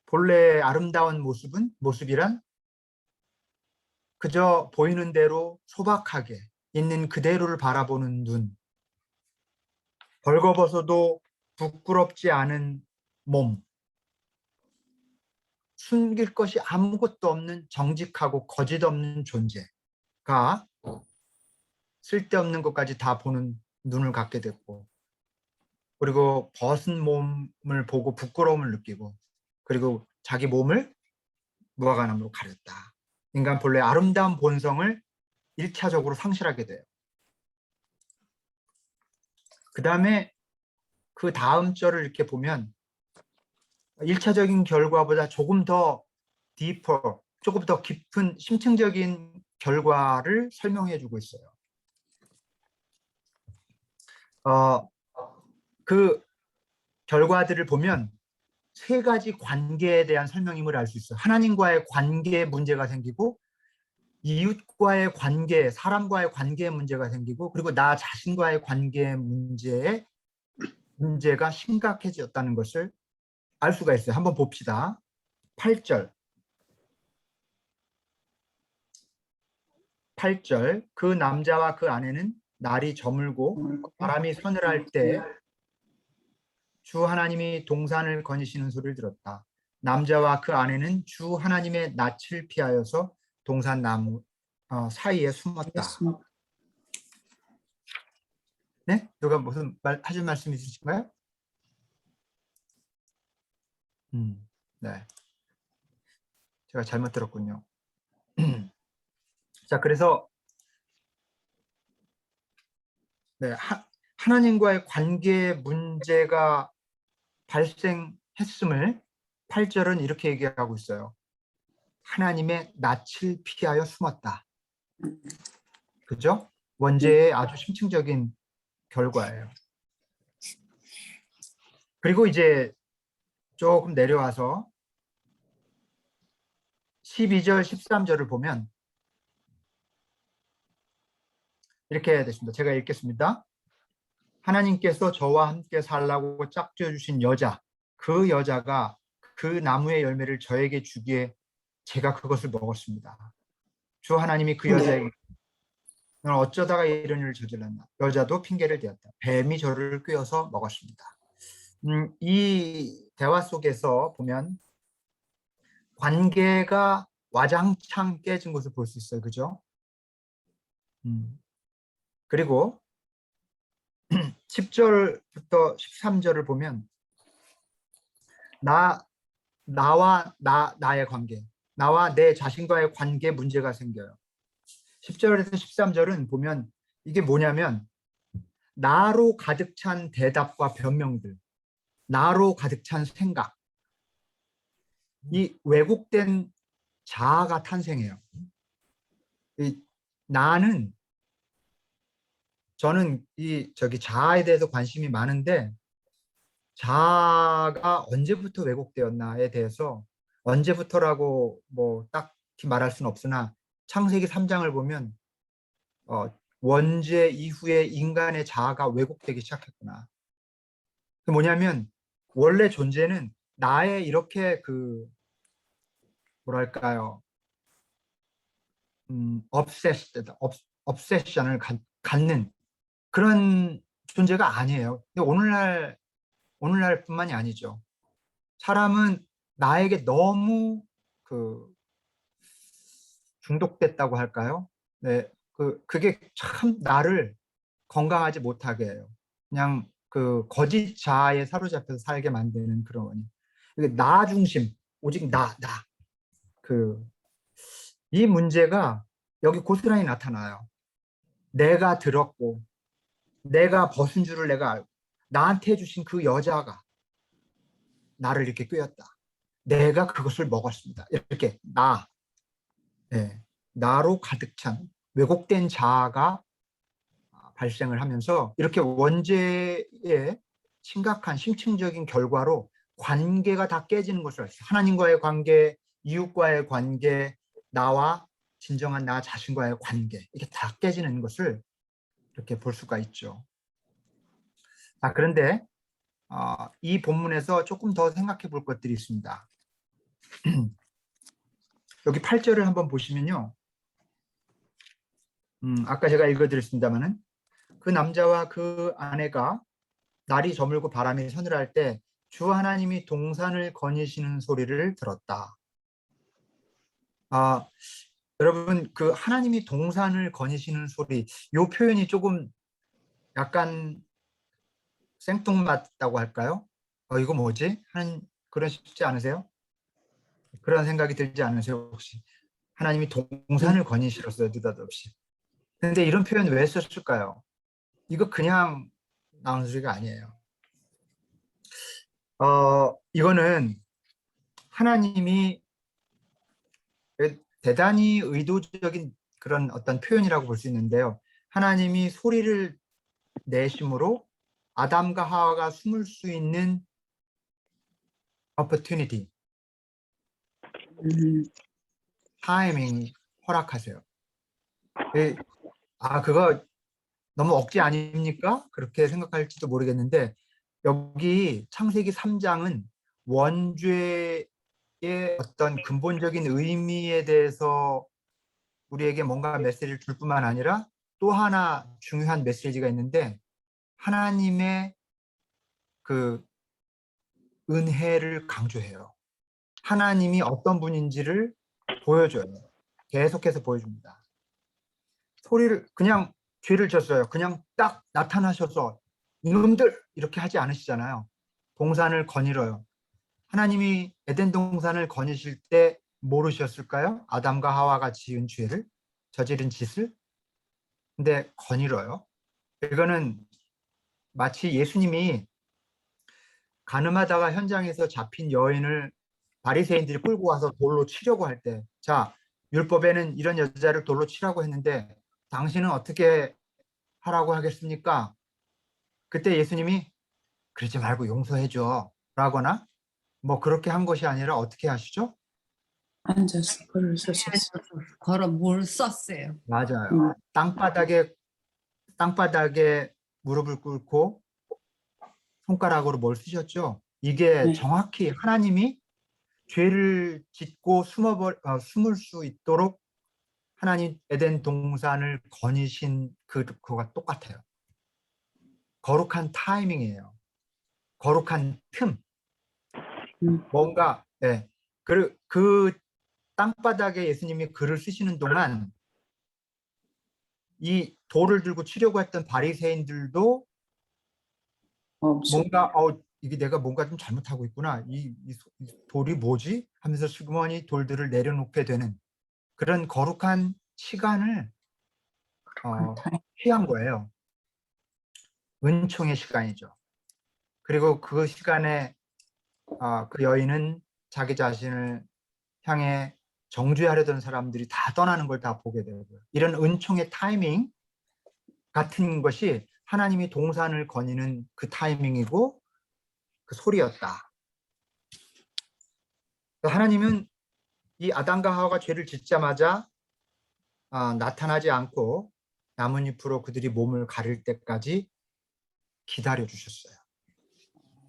본래의 아름다운 모습이란 그저 보이는 대로 소박하게 있는 그대로를 바라보는 눈, 벌거벗어도 부끄럽지 않은 몸, 숨길 것이 아무것도 없는 정직하고 거짓 없는 존재가 쓸데없는 것까지 다 보는 눈을 갖게 됐고, 그리고 벗은 몸을 보고 부끄러움을 느끼고, 그리고 자기 몸을 무화과 나무로 가렸다. 인간 본래 아름다운 본성을 1차적으로 상실하게 돼요. 그 다음에 그 다음 절을 이렇게 보면 1차적인 결과보다 조금 더 디퍼, 조금 더 깊은 심층적인 결과를 설명해 주고 있어요. 그 결과들을 보면 세 가지 관계에 대한 설명임을 알 수 있어요. 하나님과의 관계에 문제가 생기고, 이웃과의 관계, 사람과의 관계에 문제가 생기고, 그리고 나 자신과의 관계의 문제가 심각해졌다는 것을 알 수가 있어요. 한번 봅시다. 8절. 그 남자와 그 아내는 날이 저물고 바람이 서늘할 때 주 하나님이 동산을 거니시는 소리를 들었다. 남자와 그 아내는 주 하나님의 낯을 피하여서 동산 나무 사이에 숨었다. 네? 누가 무슨 하실 말씀 있으신가요? 네. 제가 잘못 들었군요. 자, 그래서 네, 하나님과의 관계에 문제가 발생했음을 8절은 이렇게 얘기하고 있어요. 하나님의 낯을 피하여 숨었다. 그죠? 원죄의 아주 심층적인 결과예요. 그리고 이제 조금 내려와서 12절, 13절을 보면 이렇게 됐습니다. 제가 읽겠습니다. 하나님께서 저와 함께 살라고 짝지어 주신 여자, 그 여자가 그 나무의 열매를 저에게 주기에 제가 그것을 먹었습니다. 주 하나님이 그 여자에게 너는 어쩌다가 이런 일을 저질렀나? 여자도 핑계를 대었다. 뱀이 저를 꿰어서 먹었습니다. 이 대화 속에서 보면 관계가 와장창 깨진 것을 볼 수 있어요. 그죠? 그리고 10절부터 13절을 보면 나의 관계, 나와 내 자신과의 관계 문제가 생겨요. 10절에서 13절은 보면 이게 뭐냐면 나로 가득 찬 대답과 변명들, 나로 가득 찬 생각, 이 왜곡된 자아가 탄생해요. 저는 자아에 대해서 관심이 많은데 자아가 언제부터 왜곡되었나에 대해서 언제부터라고 뭐 딱히 말할 수는 없으나 창세기 3장을 보면 원죄 이후에 인간의 자아가 왜곡되기 시작했구나. 뭐냐면 원래 존재는 나의 이렇게 뭐랄까요, obsession을 갖는 그런 존재가 아니에요. 근데 오늘날뿐만이 아니죠. 사람은 나에게 너무 중독됐다고 할까요? 네, 그게 참 나를 건강하지 못하게 해요. 그냥 거짓 자아에 사로잡혀서 살게 만드는 그런 원인. 나 중심, 오직 나. 이 문제가 여기 고스란히 나타나요. 내가 들었고, 내가 벗은 줄을 내가 알고, 나한테 해주신 그 여자가 나를 이렇게 꿰었다. 내가 그것을 먹었습니다. 이렇게 나로 가득 찬 왜곡된 자아가 발생을 하면서 이렇게 원죄의 심각한 심층적인 결과로 관계가 다 깨지는 것을 알수 있어요. 하나님과의 관계, 이웃과의 관계, 나와 진정한 나 자신과의 관계, 이게 다 깨지는 것을 이렇게 볼 수가 있죠. 그런데 이 본문에서 조금 더 생각해 볼 것들이 있습니다. 여기 8절을 한번 보시면요. 아까 제가 읽어드렸습니다마는 그 남자와 그 아내가 날이 저물고 바람이 서늘할 때 주 하나님이 동산을 거니시는 소리를 들었다. 여러분, 그 하나님이 동산을 거니시는 소리, 이 표현이 조금 약간 생뚱맞다고 할까요? 이거 뭐지? 그러시지 않으세요? 그런 생각이 들지 않으세요, 혹시? 하나님이 동산을 거니시었어요, 느닷없이. 근데 이런 표현 왜 썼을까요? 이거 그냥 나오는 소리가 아니에요. 이거는 하나님이 대단히 의도적인 그런 어떤 표현이라고 볼 수 있는데요. 하나님이 소리를 내심으로 아담과 하와가 숨을 수 있는 opportunity, 타이밍 허락하세요. 그거 너무 억지 아닙니까? 그렇게 생각할지도 모르겠는데 여기 창세기 3장은 원죄의 어떤 근본적인 의미에 대해서 우리에게 뭔가 메시지를 줄 뿐만 아니라 또 하나 중요한 메시지가 있는데 하나님의 그 은혜를 강조해요. 하나님이 어떤 분인지를 보여줘요. 계속해서 보여줍니다. 소리를 그냥 죄를 졌어요. 그냥 딱 나타나셔서 이놈들 이렇게 하지 않으시잖아요. 동산을 거닐어요. 하나님이 에덴 동산을 거니실 때 모르셨을까요? 아담과 하와가 지은 죄를, 저지른 짓을. 근데 거닐어요. 이거는 마치 예수님이 가늠하다가 현장에서 잡힌 여인을 바리새인들이 끌고 와서 돌로 치려고 할 때, 자, 율법에는 이런 여자를 돌로 치라고 했는데 당신은 어떻게 하라고 하겠습니까? 그때 예수님이 그러지 말고 용서해줘 라거나 뭐 그렇게 한 것이 아니라 어떻게 하시죠? 앉아서 글을 쓰셨어요. 걸어 뭘 썼어요. 맞아요. 땅바닥에 무릎을 꿇고 손가락으로 뭘 쓰셨죠? 이게 네. 정확히 하나님이 죄를 짓고 숨을 수 있도록 하나님 에덴 동산을 거니신 그거가 똑같아요. 거룩한 타이밍이에요. 거룩한 틈. 뭔가 그 땅바닥에 예수님이 글을 쓰시는 동안 이 돌을 들고 치려고 했던 바리새인들도 뭔가 이게 내가 뭔가 좀 잘못하고 있구나. 이 돌이 뭐지? 하면서 슬그머니 돌들을 내려놓게 되는 그런 거룩한 시간을 취한 거예요. 은총의 시간이죠. 그리고 그 시간에 그 여인은 자기 자신을 향해 정죄하려던 사람들이 다 떠나는 걸 다 보게 되고요. 이런 은총의 타이밍 같은 것이 하나님이 동산을 거니는 그 타이밍이고 그 소리였다. 하나님은 이 아담과 하와가 죄를 짓자마자 나타나지 않고 나뭇잎으로 그들이 몸을 가릴 때까지 기다려 주셨어요.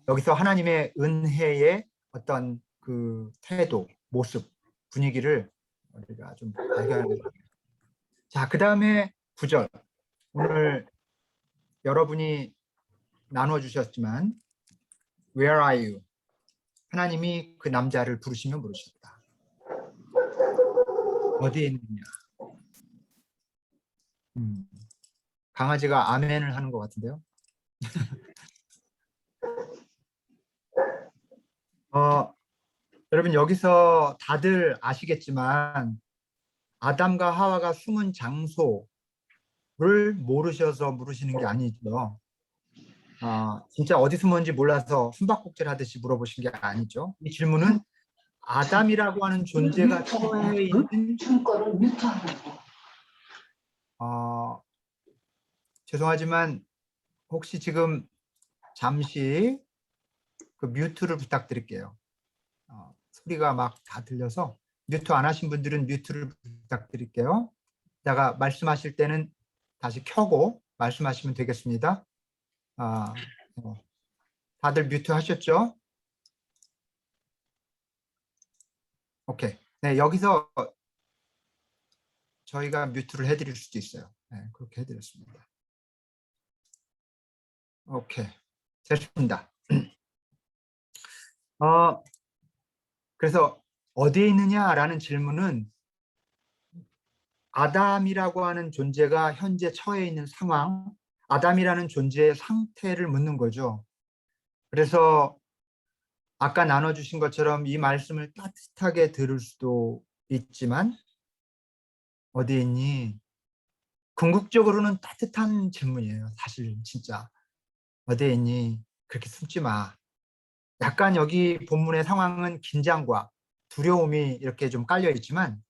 여기서 하나님의 은혜의 어떤 그 태도, 모습, 분위기를 우리가 좀 발견해야 돼요. 자, 그 다음에 9절. 오늘 여러분이 나눠주셨지만 Where are you? 하나님이 그 남자를 부르시면 부르셨다. 어디에 있느냐? 강아지가 아멘을 하는 것 같은데요. 여러분 여기서 다들 아시겠지만 아담과 하와가 숨은 장소를 모르셔서 물으시는 게 아니죠. 진짜 어디 숨었는지 몰라서 숨바꼭질 하듯이 물어보신 게 아니죠. 이 질문은 아담이라고 하는 존재가 처해 있는 죄송하지만 혹시 지금 잠시 그 뮤트를 부탁드릴게요. 소리가 막 다 들려서 뮤트 안 하신 분들은 뮤트를 부탁드릴게요. 이따가 말씀하실 때는 다시 켜고 말씀하시면 되겠습니다. 다들 뮤트 하셨죠? 오케이. 네, 여기서 저희가 뮤트를 해드릴 수도 있어요. 네, 그렇게 해드렸습니다. 오케이. 됐습니다. 그래서 어디에 있느냐라는 질문은 아담이라고 하는 존재가 현재 처해 있는 상황, 아담이라는 존재의 상태를 묻는 거죠. 그래서 아까 나눠주신 것처럼 이 말씀을 따뜻하게 들을 수도 있지만 어디에 있니? 궁극적으로는 따뜻한 질문이에요. 사실 진짜. 어디에 있니? 그렇게 숨지 마. 약간 여기 본문의 상황은 긴장과 두려움이 이렇게 좀 깔려 있지만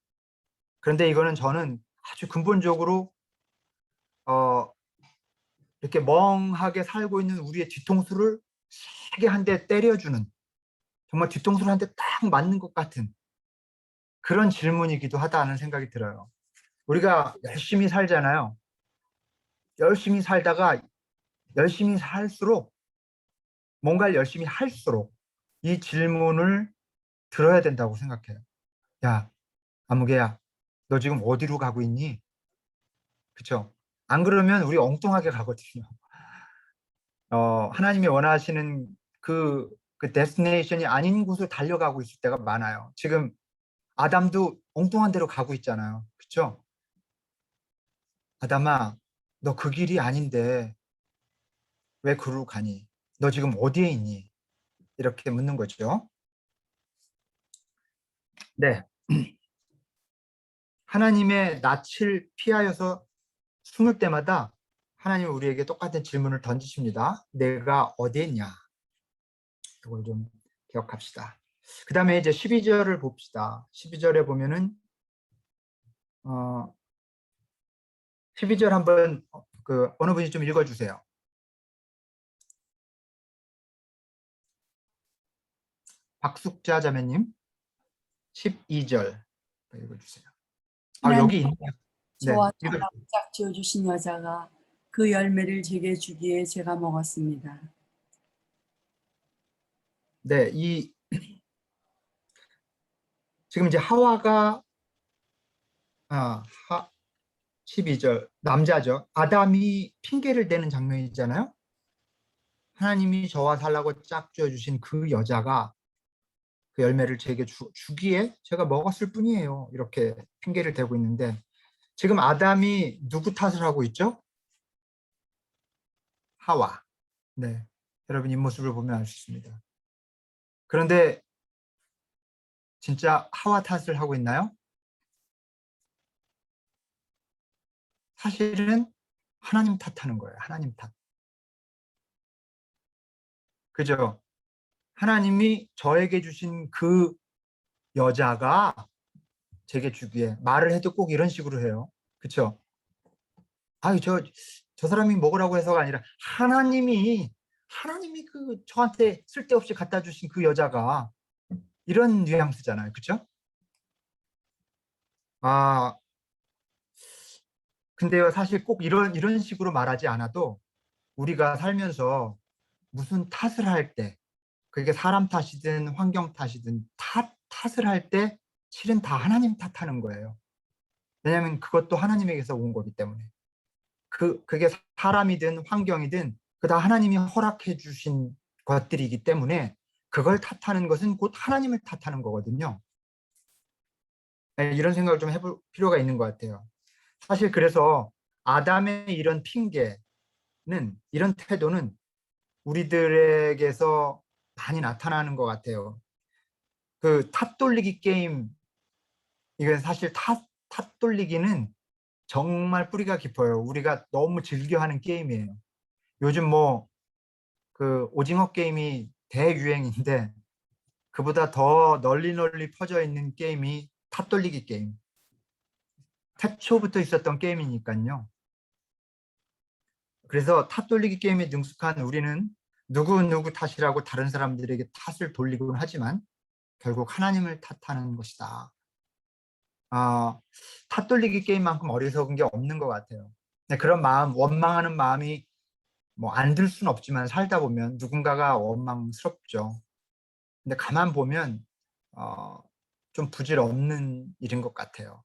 그런데 이거는 저는 아주 근본적으로 이렇게 멍하게 살고 있는 우리의 뒤통수를 세게 한 대 때려주는 정말 뒤통수를 한 대 딱 맞는 것 같은 그런 질문이기도 하다는 생각이 들어요. 우리가 열심히 살잖아요. 열심히 살다가 열심히 살수록 뭔가를 열심히 할수록 이 질문을 들어야 된다고 생각해요. 야, 아무개야, 너 지금 어디로 가고 있니? 그렇죠? 안 그러면 우리 엉뚱하게 가거든요. 하나님이 원하시는 그 데스티네이션이 아닌 곳으로 달려가고 있을 때가 많아요. 지금 아담도 엉뚱한 데로 가고 있잖아요. 그렇죠? 아담아, 너 그 길이 아닌데 왜 그로 가니? 너 지금 어디에 있니? 이렇게 묻는 거죠. 네. 하나님의 낯을 피하여서 숨을 때마다 하나님은 우리에게 똑같은 질문을 던지십니다. 내가 어디에 있냐? 이걸 좀 기억합시다. 그 다음에 이제 12절을 봅시다. 12절에 보면은 12절 한번 어느 분이 좀 읽어주세요. 박숙자 자매님 12절 읽어주세요. 여기 있네요. 저와 네, 짝 지어주신 여자가 그 열매를 제게 주기에 제가 먹었습니다. 네, 지금 이제 하와가 12절 남자죠. 아담이 핑계를 대는 장면이잖아요. 하나님이 저와 살라고 짝지어 주신 그 여자가 그 열매를 제게 주기에 제가 먹었을 뿐이에요. 이렇게 핑계를 대고 있는데 지금 아담이 누구 탓을 하고 있죠? 하와. 네, 여러분 잇모습을 보면 알 수 있습니다. 그런데 진짜 하와 탓을 하고 있나요? 사실은 하나님 탓하는 거예요. 하나님 탓. 그죠? 하나님이 저에게 주신 그 여자가 제게 주기에 말을 해도 꼭 이런 식으로 해요. 그렇죠? 아유 저 사람이 먹으라고 해서가 아니라 하나님이 그 저한테 쓸데없이 갖다 주신 그 여자가 이런 뉘앙스잖아요. 그렇죠? 아 근데요 사실 꼭 이런 식으로 말하지 않아도 우리가 살면서 무슨 탓을 할 때 그게 사람 탓이든 환경 탓이든 탓을 할 때 실은 다 하나님 탓하는 거예요. 왜냐하면 그것도 하나님에게서 온 거기 때문에 그게 사람이든 환경이든 그 다 하나님이 허락해 주신 것들이기 때문에 그걸 탓하는 것은 곧 하나님을 탓하는 거거든요. 네, 이런 생각을 좀 해볼 필요가 있는 것 같아요. 사실 그래서 아담의 이런 핑계는 이런 태도는 우리들에게서 많이 나타나는 것 같아요. 그 탓 돌리기 게임 이건 사실 탓 돌리기는 정말 뿌리가 깊어요. 우리가 너무 즐겨하는 게임이에요. 요즘 뭐 그 오징어 게임이 대유행인데 그보다 더 널리 퍼져 있는 게임이 탑 돌리기 게임. 태초부터 있었던 게임이니까요. 그래서 탑 돌리기 게임에 능숙한 우리는 누구 탓이라고 다른 사람들에게 탓을 돌리곤 하지만 결국 하나님을 탓하는 것이다. 탓 돌리기 게임만큼 어리석은 게 없는 것 같아요. 그런 마음, 원망하는 마음이 뭐 안 들 수는 없지만 살다 보면 누군가가 원망스럽죠. 근데 가만 보면 좀 부질없는 일인 것 같아요.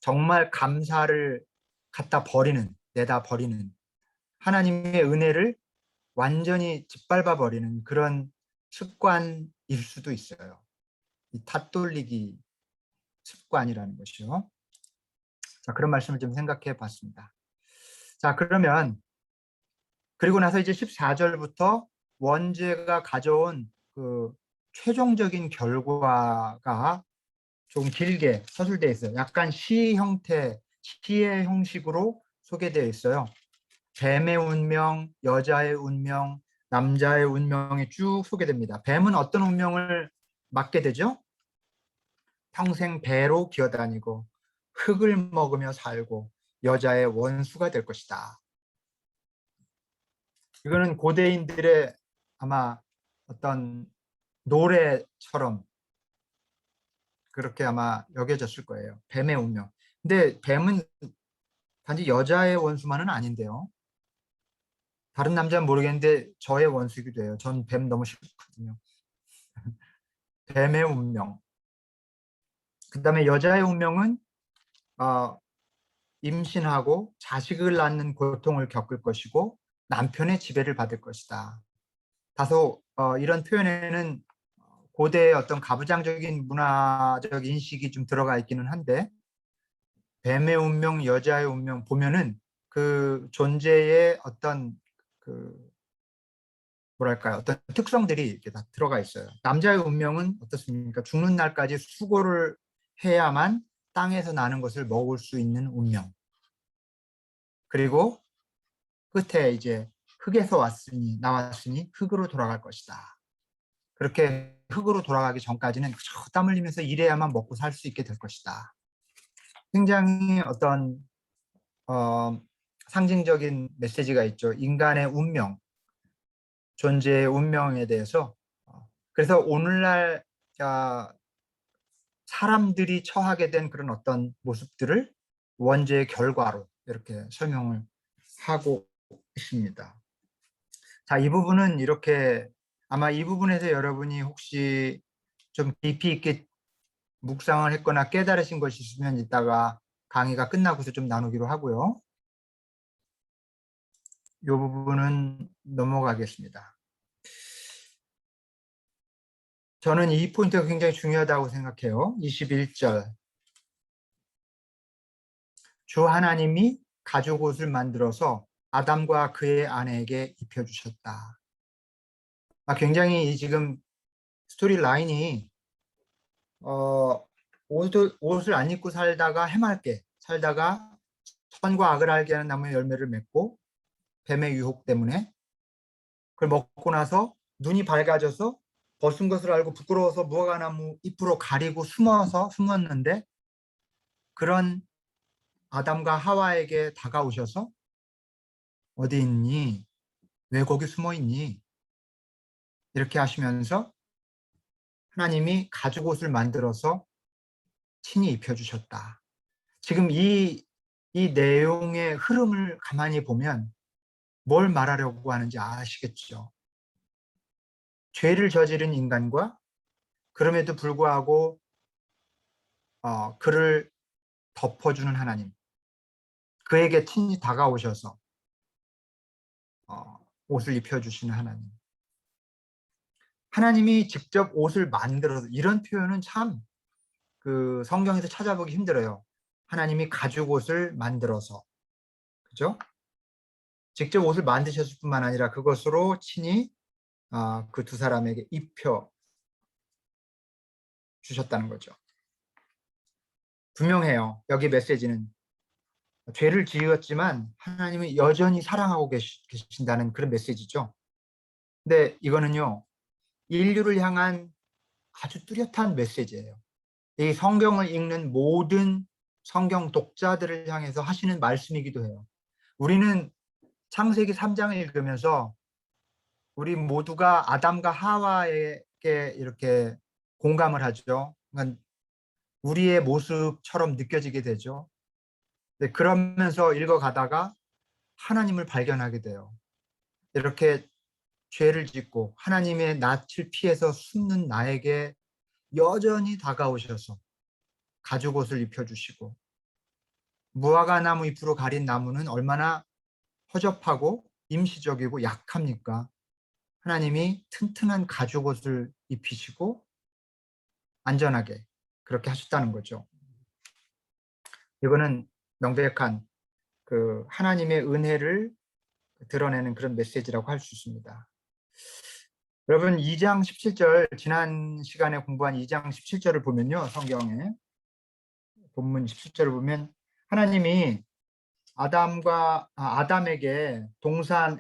정말 감사를 내다 버리는 하나님의 은혜를 완전히 짓밟아 버리는 그런 습관일 수도 있어요. 이 탓돌리기 습관이라는 것이요. 자, 그런 말씀을 좀 생각해 봤습니다. 자, 그러면 그리고 나서 이제 14절부터 원죄가 가져온 그 최종적인 결과가 좀 길게 서술되어 있어요. 약간 시의 형식으로 소개되어 있어요. 뱀의 운명, 여자의 운명, 남자의 운명이 쭉 소개됩니다. 뱀은 어떤 운명을 맞게 되죠? 평생 배로 기어다니고 흙을 먹으며 살고 여자의 원수가 될 것이다. 이거는 고대인들의 아마 어떤 노래처럼 그렇게 아마 여겨졌을 거예요. 뱀의 운명. 근데 뱀은 단지 여자의 원수만은 아닌데요. 다른 남자는 모르겠는데 저의 원수이기도 해요. 전 뱀 너무 싫거든요. 뱀의 운명. 그 다음에 여자의 운명은 임신하고 자식을 낳는 고통을 겪을 것이고 남편의 지배를 받을 것이다. 다소 이런 표현에는 고대의 어떤 가부장적인 문화적 인식이 좀 들어가 있기는 한데 뱀의 운명, 여자의 운명 보면은 그 존재의 어떤 그 뭐랄까요? 어떤 특성들이 이렇게 다 들어가 있어요. 남자의 운명은 어떻습니까? 죽는 날까지 수고를 해야만 땅에서 나는 것을 먹을 수 있는 운명. 그리고 끝에 이제 흙에서 나왔으니 흙으로 돌아갈 것이다. 그렇게 흙으로 돌아가기 전까지는 땀 흘리면서 일해야만 먹고 살 수 있게 될 것이다. 굉장히 어떤 상징적인 메시지가 있죠. 인간의 운명, 존재의 운명에 대해서. 그래서 오늘날 사람들이 처하게 된 그런 어떤 모습들을 원죄의 결과로 이렇게 설명을 하고 있습니다. 자, 이 부분은 이렇게 아마 이 부분에서 여러분이 혹시 좀 깊이 있게 묵상을 했거나 깨달으신 것이 있으면 이따가 강의가 끝나고서 좀 나누기로 하고요. 이 부분은 넘어가겠습니다. 저는 이 포인트가 굉장히 중요하다고 생각해요. 21절. 주 하나님이 가죽 옷을 만들어서 아담과 그의 아내에게 입혀주셨다. 굉장히 지금 스토리 라인이 옷을 안 입고 살다가 해맑게 살다가 선과 악을 알게 하는 나무의 열매를 맺고 뱀의 유혹 때문에 그걸 먹고 나서 눈이 밝아져서 벗은 것을 알고 부끄러워서 무화과나무 잎으로 가리고 숨었는데 그런 아담과 하와에게 다가오셔서 어디 있니? 왜 거기 숨어 있니? 이렇게 하시면서 하나님이 가죽 옷을 만들어서 친히 입혀주셨다. 지금 이 내용의 흐름을 가만히 보면 뭘 말하려고 하는지 아시겠죠? 죄를 저지른 인간과 그럼에도 불구하고 그를 덮어주는 하나님, 그에게 친히 다가오셔서 옷을 입혀주시는 하나님. 하나님이 직접 옷을 만들어서, 이런 표현은 참 그 성경에서 찾아보기 힘들어요. 하나님이 가죽 옷을 만들어서, 그죠? 직접 옷을 만드셨을 뿐만 아니라 그것으로 친히 그 두 사람에게 입혀 주셨다는 거죠. 분명해요. 여기 메시지는 죄를 지었지만 하나님은 여전히 사랑하고 계신다는 그런 메시지죠. 근데 이거는요, 인류를 향한 아주 뚜렷한 메시지예요. 이 성경을 읽는 모든 성경 독자들을 향해서 하시는 말씀이기도 해요. 우리는 창세기 3장을 읽으면서 우리 모두가 아담과 하와에게 이렇게 공감을 하죠. 그러니까 우리의 모습처럼 느껴지게 되죠. 그러면서 읽어가다가 하나님을 발견하게 돼요. 이렇게 죄를 짓고 하나님의 낯을 피해서 숨는 나에게 여전히 다가오셔서 가죽 옷을 입혀주시고, 무화과 나무 잎으로 가린 나무는 얼마나 허접하고 임시적이고 약합니까? 하나님이 튼튼한 가죽 옷을 입히시고 안전하게 그렇게 하셨다는 거죠. 이거는 명백한 그 하나님의 은혜를 드러내는 그런 메시지라고 할 수 있습니다. 여러분, 2장 17절, 지난 시간에 공부한 2장 17절을 보면요, 성경에 본문 17절을 보면 하나님이 아담에게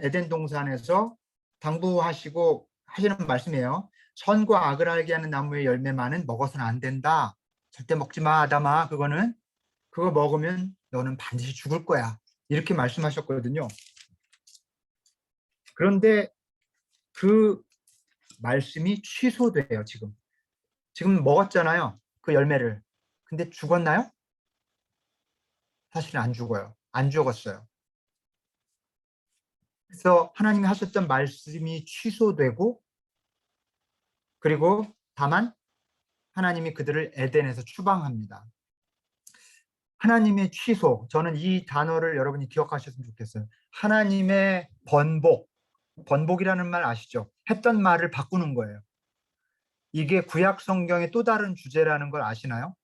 에덴 동산에서 당부하시고 하시는 말씀이에요. 선과 악을 알게 하는 나무의 열매만은 먹어서는 안 된다. 절대 먹지 마, 아담아. 그거 먹으면 너는 반드시 죽을 거야. 이렇게 말씀하셨거든요. 그런데 그 말씀이 취소돼요. 지금 먹었잖아요, 그 열매를. 근데 죽었나요? 사실은 안 죽어요. 안 죽었어요. 그래서 하나님이 하셨던 말씀이 취소되고, 그리고 다만 하나님이 그들을 에덴에서 추방합니다. 하나님의 취소, 저는 이 단어를 여러분이 기억하셨으면 좋겠어요. 하나님의 번복이라는 말 아시죠? 했던 말을 바꾸는 거예요. 이게 구약 성경의 또 다른 주제라는 걸 아시나요?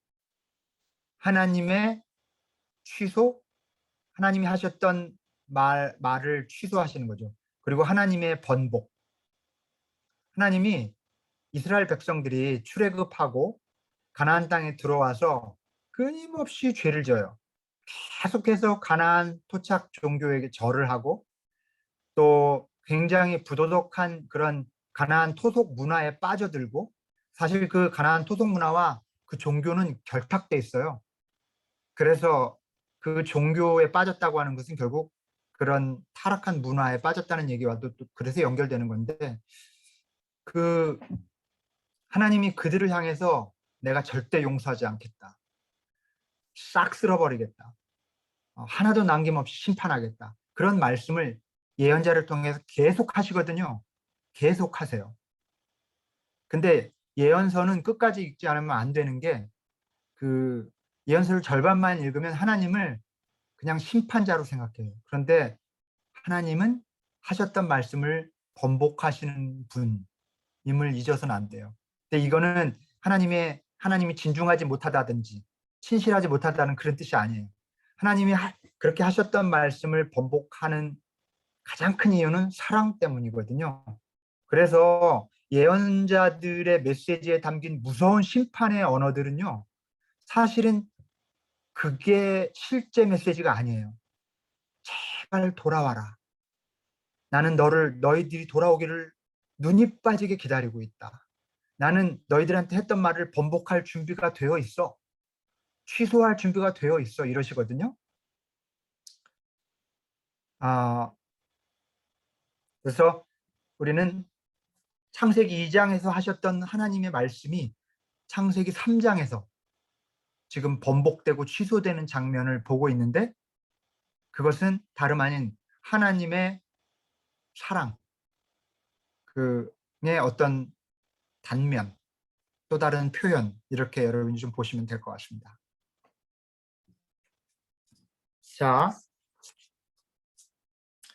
하나님의 취소, 하나님이 하셨던 말을 취소하시는 거죠. 그리고 하나님의 번복. 하나님이 이스라엘 백성들이 출애굽하고 가나안 땅에 들어와서 끊임없이 죄를 져요. 계속해서 가나안 토착 종교에게 절을 하고, 또 굉장히 부도덕한 그런 가나안 토속 문화에 빠져들고, 사실 그 가나안 토속 문화와 그 종교는 결탁돼 있어요. 그래서 그 종교에 빠졌다고 하는 것은 결국 그런 타락한 문화에 빠졌다는 얘기와도 또 그래서 연결되는 건데, 그 하나님이 그들을 향해서 내가 절대 용서하지 않겠다, 싹 쓸어버리겠다, 하나도 남김없이 심판하겠다, 그런 말씀을 예언자를 통해서 계속 하시거든요. 계속 하세요. 근데 예언서는 끝까지 읽지 않으면 안 되는 게, 그 예언서를 절반만 읽으면 하나님을 그냥 심판자로 생각해요. 그런데 하나님은 하셨던 말씀을 번복하시는 분임을 잊어서는 안 돼요. 근데 이거는 하나님이 진중하지 못하다든지 신실하지 못하다는 그런 뜻이 아니에요. 하나님이 그렇게 하셨던 말씀을 번복하는 가장 큰 이유는 사랑 때문이거든요. 그래서 예언자들의 메시지에 담긴 무서운 심판의 언어들은요, 사실은 그게 실제 메시지가 아니에요. 제발 돌아와라. 나는 너희들이 돌아오기를 눈이 빠지게 기다리고 있다. 나는 너희들한테 했던 말을 번복할 준비가 되어 있어. 취소할 준비가 되어 있어. 이러시거든요. 그래서 우리는 창세기 2장에서 하셨던 하나님의 말씀이 창세기 3장에서 지금 번복되고 취소되는 장면을 보고 있는데, 그것은 다름 아닌 하나님의 사랑, 그의 어떤 단면, 또 다른 표현, 이렇게 여러분이 좀 보시면 될 것 같습니다. 자,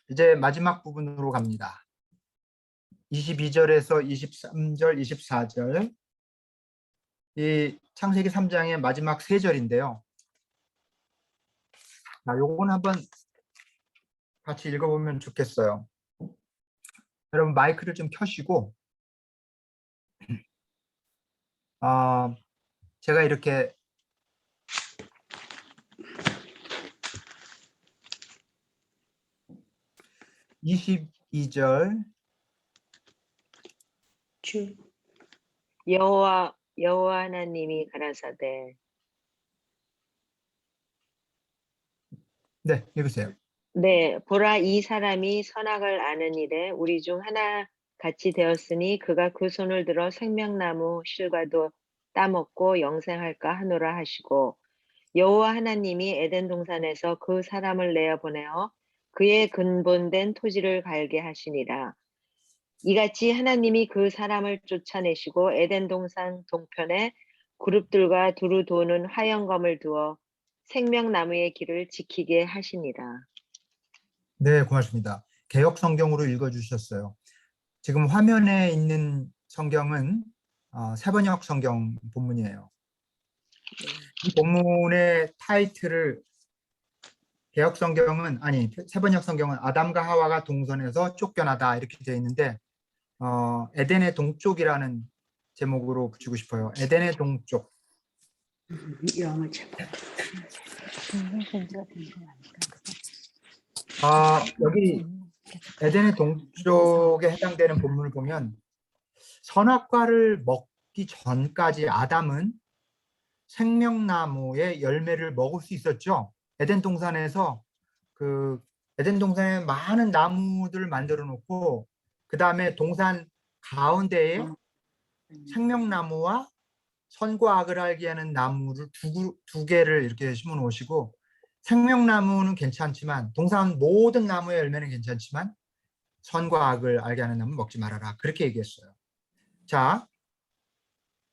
이제 마지막 부분으로 갑니다. 22절에서 23절, 24절, 이 창세기 3장의 마지막 3절인데요. 요건 한번 같이 읽어보면 좋겠어요. 여러분 마이크를 좀 켜시고, 제가 이렇게 (22절) 여호와 하나님이 가라사대. 네, 읽으세요. 네, 보라, 이 사람이 선악을 아는 일에 우리 중 하나 같이 되었으니 그가 그 손을 들어 생명나무 실과도 따먹고 영생할까 하노라 하시고, 여호와 하나님이 에덴 동산에서 그 사람을 내어 보내어 그의 근본된 토지를 갈게 하시니라. 이같이 하나님이 그 사람을 쫓아내시고 에덴 동산 동편에 그룹들과 두루 도는 화영검을 두어 생명나무의 길을 지키게 하시니라. 네, 고맙습니다. 개역 성경으로 읽어주셨어요. 지금 화면에 있는 성경은 세번역 성경 본문이에요. 이 본문의 타이틀을 개역 성경은, 아니 세번역 성경은 아담과 하와가 동선에서 쫓겨나다 이렇게 되어 있는데, 에덴의 동쪽이라는 제목으로 붙이고 싶어요. 에덴의 동쪽. 영어 참. 여기 에덴의 동쪽에 해당되는 본문을 보면 선악과를 먹기 전까지 아담은 생명나무의 열매를 먹을 수 있었죠. 에덴 동산에서 에덴 동산에 많은 나무들을 만들어 놓고, 그 다음에 동산 가운데에 생명나무와 선과 악을 알게 하는 나무를 두 개를 이렇게 심어 놓으시고, 생명나무는 괜찮지만, 동산 모든 나무의 열매는 괜찮지만 선과 악을 알게 하는 나무 먹지 말아라, 그렇게 얘기했어요. 자,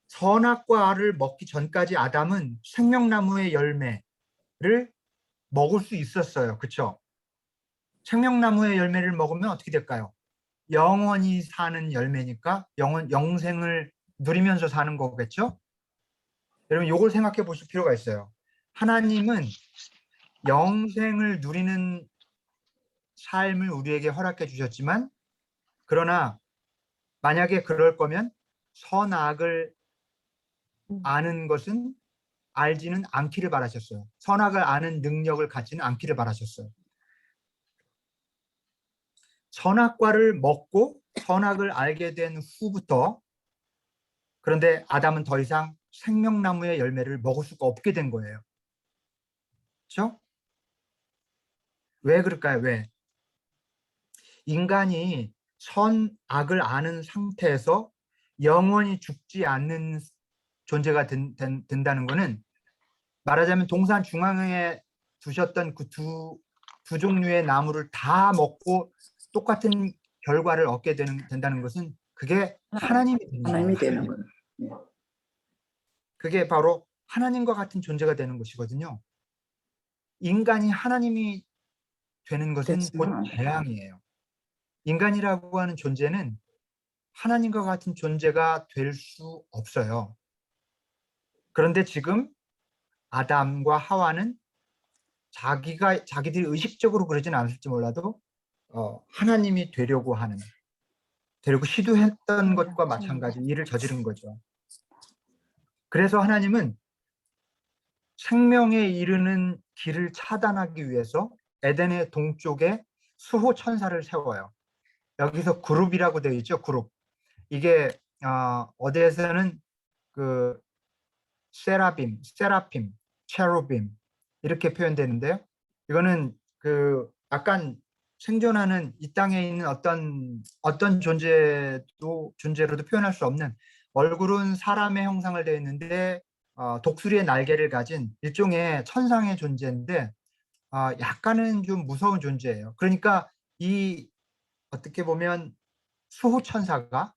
선악과를 먹기 전까지 아담은 생명나무의 열매를 먹을 수 있었어요. 그렇죠? 생명나무의 열매를 먹으면 어떻게 될까요? 영원히 사는 열매니까 영생을 누리면서 사는 거겠죠? 여러분 이걸 생각해 보실 필요가 있어요. 하나님은 영생을 누리는 삶을 우리에게 허락해 주셨지만, 그러나 만약에 그럴 거면 선악을 아는 것은 알지는 않기를 바라셨어요. 선악을 아는 능력을 갖지는 않기를 바라셨어요. 선악과를 먹고 선악을 알게 된 후부터, 그런데 아담은 더 이상 생명나무의 열매를 먹을 수가 없게 된 거예요. 그렇죠? 왜 그럴까요? 왜? 인간이 선악을 아는 상태에서 영원히 죽지 않는 존재가 된다는 것은, 말하자면 동산 중앙에 두셨던 그 두 종류의 나무를 다 먹고 똑같은 결과를 얻게 된다는 것은, 그게 하나님이 되는 거예요. 그게 바로 하나님과 같은 존재가 되는 것이거든요. 인간이 하나님이 되는 것은 곧 재앙이에요. 인간이라고 하는 존재는 하나님과 같은 존재가 될 수 없어요. 그런데 지금 아담과 하와는 자기들이 의식적으로 그러진 않을지 몰라도 하나님이 되려고 시도했던 것과 마찬가지 일을 저지른 거죠. 그래서 하나님은 생명에 이르는 길을 차단하기 위해서 에덴의 동쪽에 수호 천사를 세워요. 여기서 그룹이라고 되어 있죠. 그룹. 이게 어디에서는 그 세라핌, 체루빔 이렇게 표현되는데요. 이거는 그 약간 생존하는 이 땅에 있는 어떤 존재로도 표현할 수 없는, 얼굴은 사람의 형상을 되어 있는데 독수리의 날개를 가진 일종의 천상의 존재인데 약간은 좀 무서운 존재예요. 그러니까 이 어떻게 보면 수호 천사가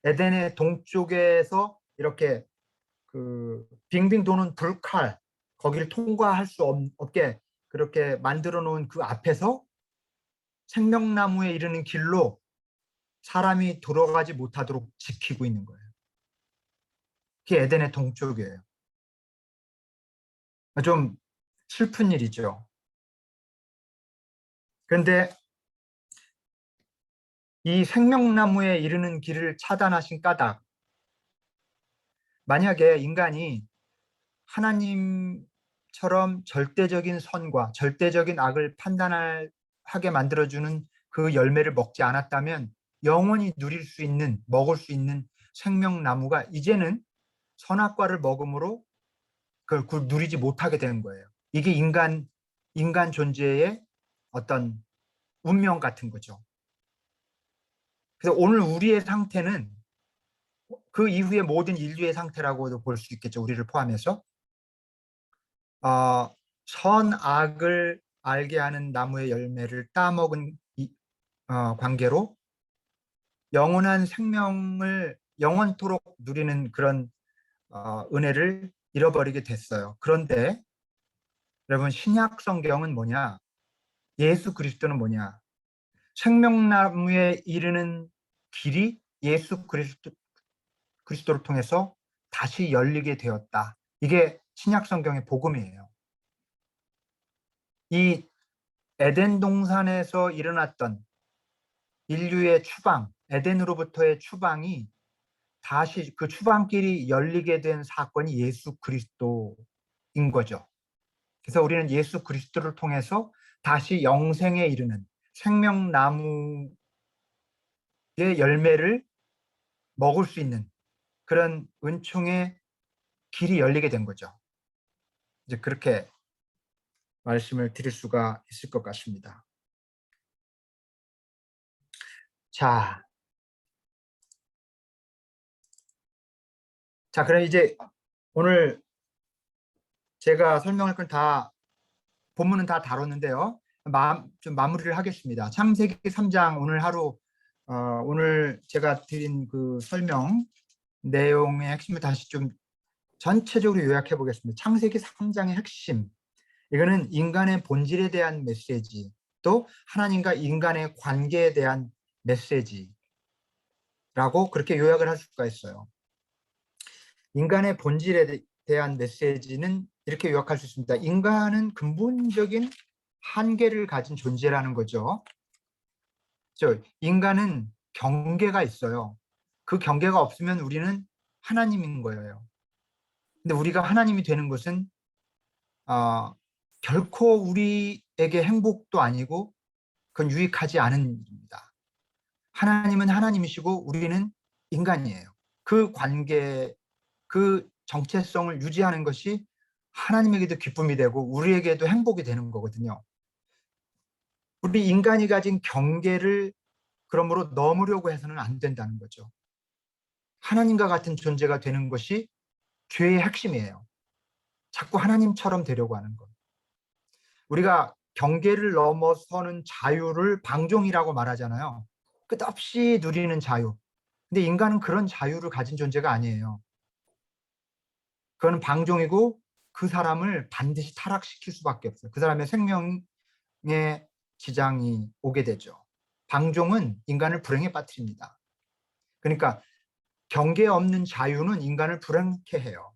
에덴의 동쪽에서 이렇게 그 빙빙 도는 불칼, 거기를 통과할 수 없게 그렇게 만들어 놓은 그 앞에서 생명나무에 이르는 길로 사람이 들어가지 못하도록 지키고 있는 거예요. 그게 에덴의 동쪽이에요. 좀 슬픈 일이죠. 그런데 이 생명나무에 이르는 길을 차단하신 까닭, 만약에 인간이 하나님처럼 절대적인 선과 절대적인 악을 판단하게 만들어주는 그 열매를 먹지 않았다면 영원히 먹을 수 있는 생명나무가 이제는 선악과를 먹음으로 그걸 누리지 못하게 되는 거예요. 이게 인간 존재의 어떤 운명 같은 거죠. 그래서 오늘 우리의 상태는 그 이후의 모든 인류의 상태라고도 볼 수 있겠죠. 우리를 포함해서 선악을 알게 하는 나무의 열매를 따먹은 관계로 영원한 생명을 영원토록 누리는 그런 은혜를 잃어버리게 됐어요. 그런데 여러분, 신약 성경은 뭐냐? 예수 그리스도는 뭐냐? 생명나무에 이르는 길이 예수 그리스도를 통해서 다시 열리게 되었다. 이게 신약 성경의 복음이에요. 이 에덴 동산에서 일어났던 인류의 추방, 에덴으로부터의 추방이 다시 그 추방길이 열리게 된 사건이 예수 그리스도인 거죠. 그래서 우리는 예수 그리스도를 통해서 다시 영생에 이르는 생명나무의 열매를 먹을 수 있는 그런 은총의 길이 열리게 된 거죠. 이제 그렇게 말씀을 드릴 수가 있을 것 같습니다. 자, 그럼 이제 오늘 제가 설명할 건 본문은 다 다뤘는데요. 좀 마무리를 하겠습니다. 창세기 3장 오늘 하루 오늘 제가 드린 그 설명 내용의 핵심을 다시 좀 전체적으로 요약해 보겠습니다. 창세기 3장의 핵심, 이거는 인간의 본질에 대한 메시지, 또 하나님과 인간의 관계에 대한 메시지라고 그렇게 요약을 할 수가 있어요. 인간의 본질에 대한 메시지는 이렇게 요약할 수 있습니다. 인간은 근본적인 한계를 가진 존재라는 거죠. 인간은 경계가 있어요. 그 경계가 없으면 우리는 하나님인 거예요. 근데 우리가 하나님이 되는 것은 결코 우리에게 행복도 아니고 그건 유익하지 않은 일입니다. 하나님은 하나님이시고 우리는 인간이에요. 그 관계, 그 정체성을 유지하는 것이 하나님에게도 기쁨이 되고 우리에게도 행복이 되는 거거든요. 우리 인간이 가진 경계를 그러므로 넘으려고 해서는 안 된다는 거죠. 하나님과 같은 존재가 되는 것이 죄의 핵심이에요. 자꾸 하나님처럼 되려고 하는 것. 우리가 경계를 넘어서는 자유를 방종이라고 말하잖아요. 끝없이 누리는 자유. 근데 인간은 그런 자유를 가진 존재가 아니에요. 그건 방종이고 그 사람을 반드시 타락시킬 수밖에 없어요. 그 사람의 생명에 지장이 오게 되죠. 방종은 인간을 불행에 빠뜨립니다. 그러니까 경계 없는 자유는 인간을 불행케 해요.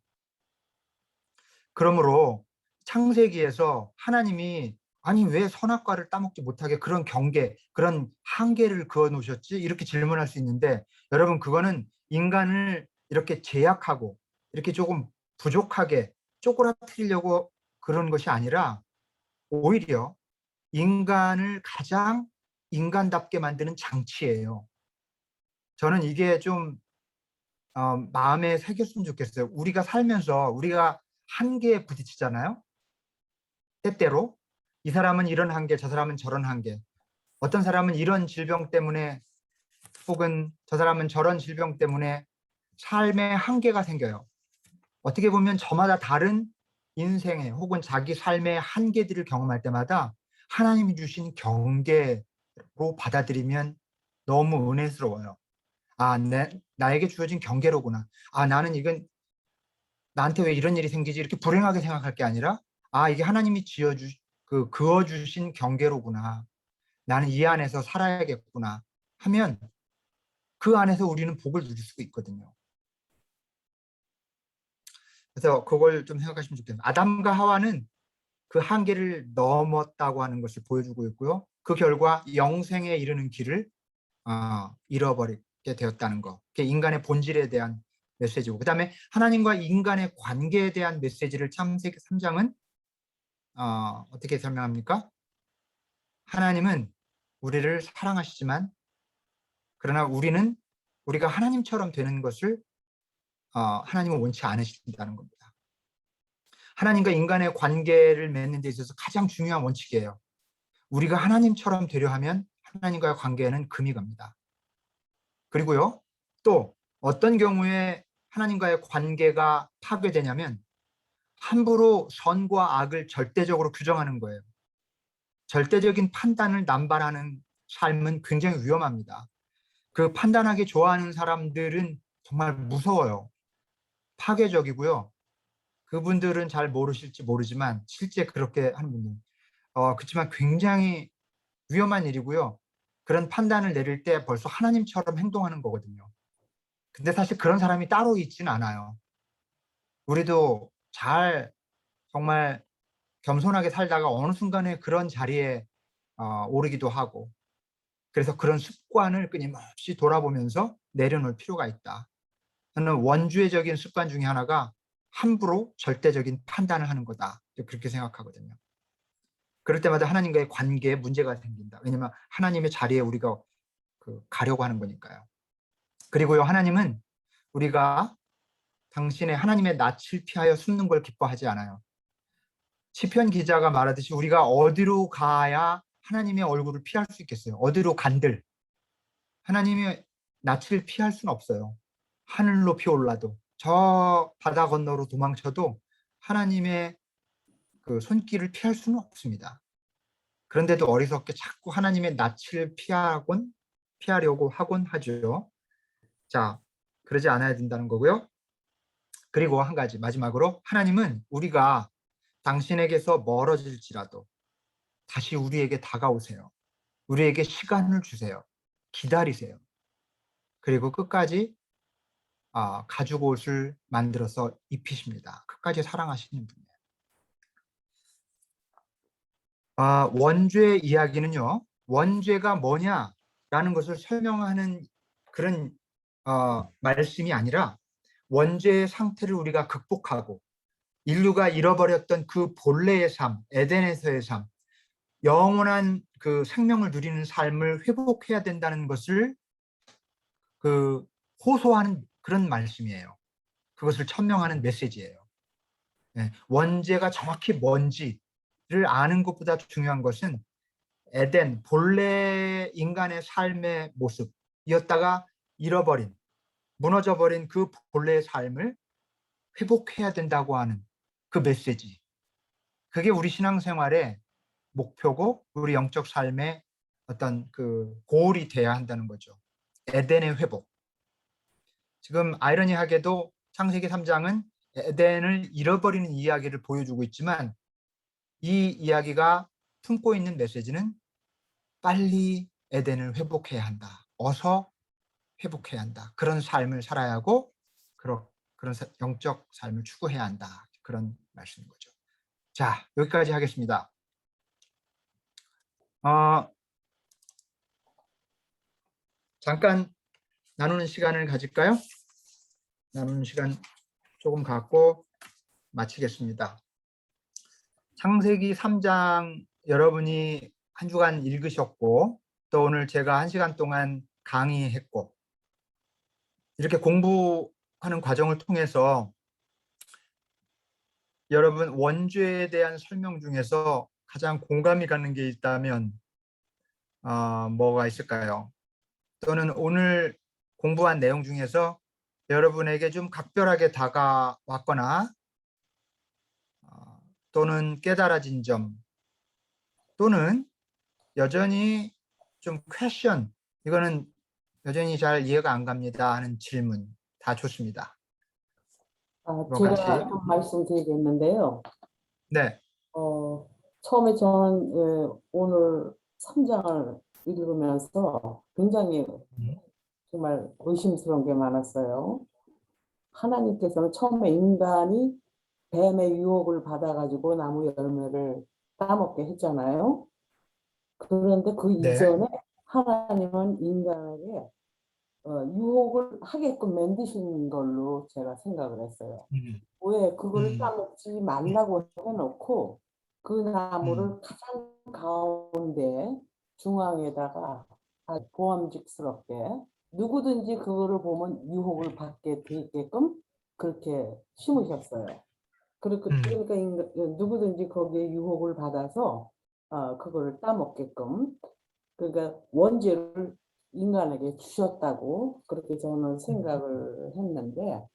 그러므로 창세기에서 하나님이 아니 왜 선악과를 따먹지 못하게 그런 경계, 그런 한계를 그어 놓으셨지? 이렇게 질문할 수 있는데 여러분 그거는 인간을 이렇게 제약하고 이렇게 조금 부족하게 쪼그라뜨리려고 그런 것이 아니라 오히려 인간을 가장 인간답게 만드는 장치예요. 저는 이게 좀 마음에 새겼으면 좋겠어요. 우리가 살면서 우리가 한계에 부딪히잖아요. 때때로 이 사람은 이런 한계, 저 사람은 저런 한계. 어떤 사람은 이런 질병 때문에 혹은 저 사람은 저런 질병 때문에 삶에 한계가 생겨요. 어떻게 보면 저마다 다른 인생의 혹은 자기 삶의 한계들을 경험할 때마다 하나님이 주신 경계로 받아들이면 너무 은혜스러워요. 아, 나에게 주어진 경계로구나. 아, 나는 이건 나한테 왜 이런 일이 생기지? 이렇게 불행하게 생각할 게 아니라 아, 이게 하나님이 그어주신 경계로구나. 나는 이 안에서 살아야겠구나 하면 그 안에서 우리는 복을 누릴 수가 있거든요. 그래서 그걸 좀 생각하시면 좋겠어요. 아담과 하와는 그 한계를 넘었다고 하는 것을 보여주고 있고요. 그 결과 영생에 이르는 길을 잃어버리게 되었다는 거. 그게 인간의 본질에 대한 메시지고, 그 다음에 하나님과 인간의 관계에 대한 메시지를 창세기 3장은 어떻게 설명합니까? 하나님은 우리를 사랑하시지만 그러나 우리가 하나님처럼 되는 것을 하나님은 원치 않으신다는 겁니다. 하나님과 인간의 관계를 맺는 데 있어서 가장 중요한 원칙이에요. 우리가 하나님처럼 되려 하면 하나님과의 관계에는 금이 갑니다. 그리고요, 또 어떤 경우에 하나님과의 관계가 파괴되냐면 함부로 선과 악을 절대적으로 규정하는 거예요. 절대적인 판단을 남발하는 삶은 굉장히 위험합니다. 그 판단하기 좋아하는 사람들은 정말 무서워요. 파괴적이고요. 그분들은 잘 모르실지 모르지만 실제 그렇게 하는 분들 그렇지만 굉장히 위험한 일이고요. 그런 판단을 내릴 때 벌써 하나님처럼 행동하는 거거든요. 근데 사실 그런 사람이 따로 있지는 않아요. 우리도 정말 겸손하게 살다가 어느 순간에 그런 자리에 오르기도 하고, 그래서 그런 습관을 끊임없이 돌아보면서 내려놓을 필요가 있다. 저는 원주의적인 습관 중에 하나가 함부로 절대적인 판단을 하는 거다. 그렇게 생각하거든요. 그럴 때마다 하나님과의 관계에 문제가 생긴다. 왜냐하면 하나님의 자리에 우리가 가려고 하는 거니까요. 그리고요, 하나님은 우리가 당신의 하나님의 낯을 피하여 숨는 걸 기뻐하지 않아요. 시편 기자가 말하듯이 우리가 어디로 가야 하나님의 얼굴을 피할 수 있겠어요? 어디로 간들 하나님의 낯을 피할 수는 없어요. 하늘 높이 올라도 저 바다 건너로 도망쳐도 하나님의 그 손길을 피할 수는 없습니다. 그런데도 어리석게 자꾸 하나님의 낯을 피하려고 하곤 하죠. 자, 그러지 않아야 된다는 거고요. 그리고 한 가지 마지막으로, 하나님은 우리가 당신에게서 멀어질지라도 다시 우리에게 다가오세요. 우리에게 시간을 주세요. 기다리세요. 그리고 끝까지 가죽 옷을 만들어서 입히십니다. 끝까지 사랑하시는 분이에요. 원죄의 이야기는요, 원죄가 뭐냐라는 것을 설명하는 그런 말씀이 아니라 원죄의 상태를 우리가 극복하고 인류가 잃어버렸던 그 본래의 삶, 에덴에서의 삶, 영원한 그 생명을 누리는 삶을 회복해야 된다는 것을 호소하는 그런 말씀이에요. 그것을 천명하는 메시지예요. 원죄가 정확히 뭔지를 아는 것보다 중요한 것은 에덴, 본래 인간의 삶의 모습이었다가 무너져버린 그 본래의 삶을 회복해야 된다고 하는 그 메시지. 그게 우리 신앙생활의 목표고 우리 영적 삶의 어떤 그 고울이 돼야 한다는 거죠. 에덴의 회복. 지금 아이러니하게도 창세기 3장은 에덴을 잃어버리는 이야기를 보여주고 있지만 이 이야기가 품고 있는 메시지는 빨리 에덴을 회복해야 한다. 어서 회복해야 한다. 그런 삶을 살아야 하고 그런 영적 삶을 추구해야 한다. 그런 말씀인 거죠. 자, 여기까지 하겠습니다. 잠깐 나누는 시간을 가질까요? 나누는 시간 조금 갖고 마치겠습니다. 창세기 3장 여러분이 한 주간 읽으셨고 또 오늘 제가 1시간 동안 강의했고 이렇게 공부하는 과정을 통해서 여러분 원죄에 대한 설명 중에서 가장 공감이 가는 게 있다면 뭐가 있을까요? 또는 오늘 공부한 내용 중에서 여러분에게 좀 각별하게 다가왔거나 또는 깨달아진 점 또는 여전히 좀 퀘션 이거는 여전히 잘 이해가 안 갑니다 하는 질문 다 좋습니다. 제가 좀 말씀드리겠는데요. 네. 처음에 저는 오늘 3장을 읽으면서 굉장히 정말 의심스러운 게 많았어요. 하나님께서는 처음에 인간이 뱀의 유혹을 받아가지고 나무 열매를 따먹게 했잖아요. 그런데 그 네. 이전에 하나님은 인간에게 유혹을 하게끔 만드신 걸로 제가 생각을 했어요. 왜 그걸 따먹지 말라고 해놓고 그 나무를 가장 가운데 중앙에다가 아주 보암직스럽게 누구든지 그거를 보면 유혹을 받게 되게끔 그렇게 심으셨어요. 그러니까 누구든지 거기에 유혹을 받아서 그거를 따먹게끔 그러니까 원죄를 인간에게 주셨다고 그렇게 저는 생각을 했는데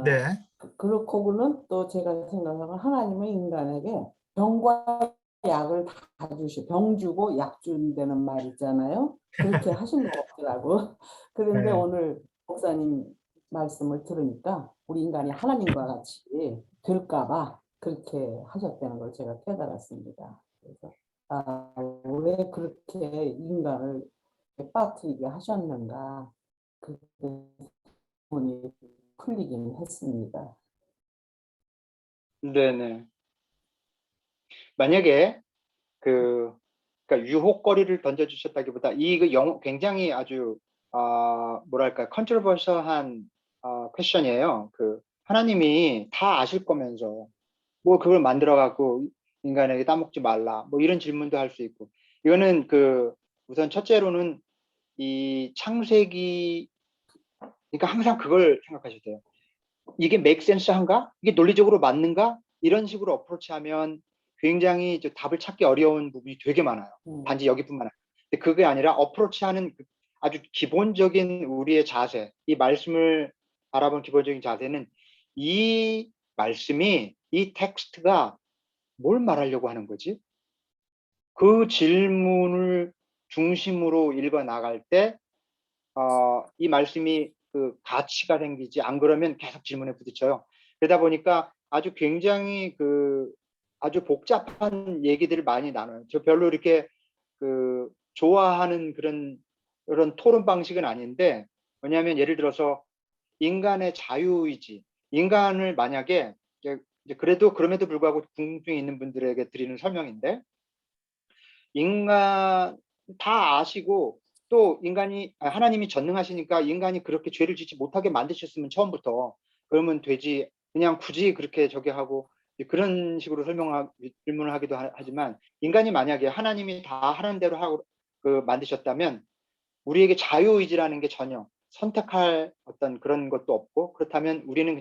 네. 그렇고는 또 제가 생각하면 하나님은 인간에게 병과 약을 다 병 주고 약 준다는 말 있잖아요. 그렇게 하신 것 같더라고. 그런데 네. 오늘 목사님 말씀을 들으니까 우리 인간이 하나님과 같이 될까봐 그렇게 하셨다는 걸 제가 깨달았습니다. 그래서 왜 그렇게 인간을 빠뜨리게 하셨는가 그 부분이 풀리긴 했습니다. 네네. 만약에 그러니까 유혹거리를 던져주셨다기보다 굉장히 아주 뭐랄까 컨트로버셔한 퀘션이에요. 하나님이 다 아실 거면서 뭐 그걸 만들어 갖고 인간에게 따먹지 말라 뭐 이런 질문도 할 수 있고 이거는 우선 첫째로는 이 창세기 그러니까 항상 그걸 생각하셔야 돼요. 이게 make sense 한가? 이게 논리적으로 맞는가? 이런 식으로 어프로치하면 굉장히 답을 찾기 어려운 부분이 되게 많아요. 단지 여기뿐만 아니라. 근데 그게 아니라 어프로치하는 아주 기본적인 우리의 자세, 이 말씀을 바라본 기본적인 자세는 이 말씀이 이 텍스트가 뭘 말하려고 하는 거지? 그 질문을 중심으로 읽어 나갈 때 이 말씀이 가치가 생기지 안 그러면 계속 질문에 부딪혀요. 그러다 보니까 아주 굉장히 아주 복잡한 얘기들을 많이 나눠요. 저 별로 이렇게 좋아하는 그런 토론 방식은 아닌데 뭐냐면 예를 들어서 인간의 자유의지, 인간을 만약에 이제 그럼에도 불구하고 궁금증이 있는 분들에게 드리는 설명인데 인간 다 아시고 또 하나님이 전능하시니까 인간이 그렇게 죄를 짓지 못하게 만드셨으면 처음부터 그러면 되지 그냥 굳이 그렇게 하고 그런 식으로 질문을 하기도 하지만 인간이 만약에 하나님이 다 하는 대로 하고 만드셨다면 우리에게 자유의지라는 게 전혀 선택할 어떤 그런 것도 없고 그렇다면 우리는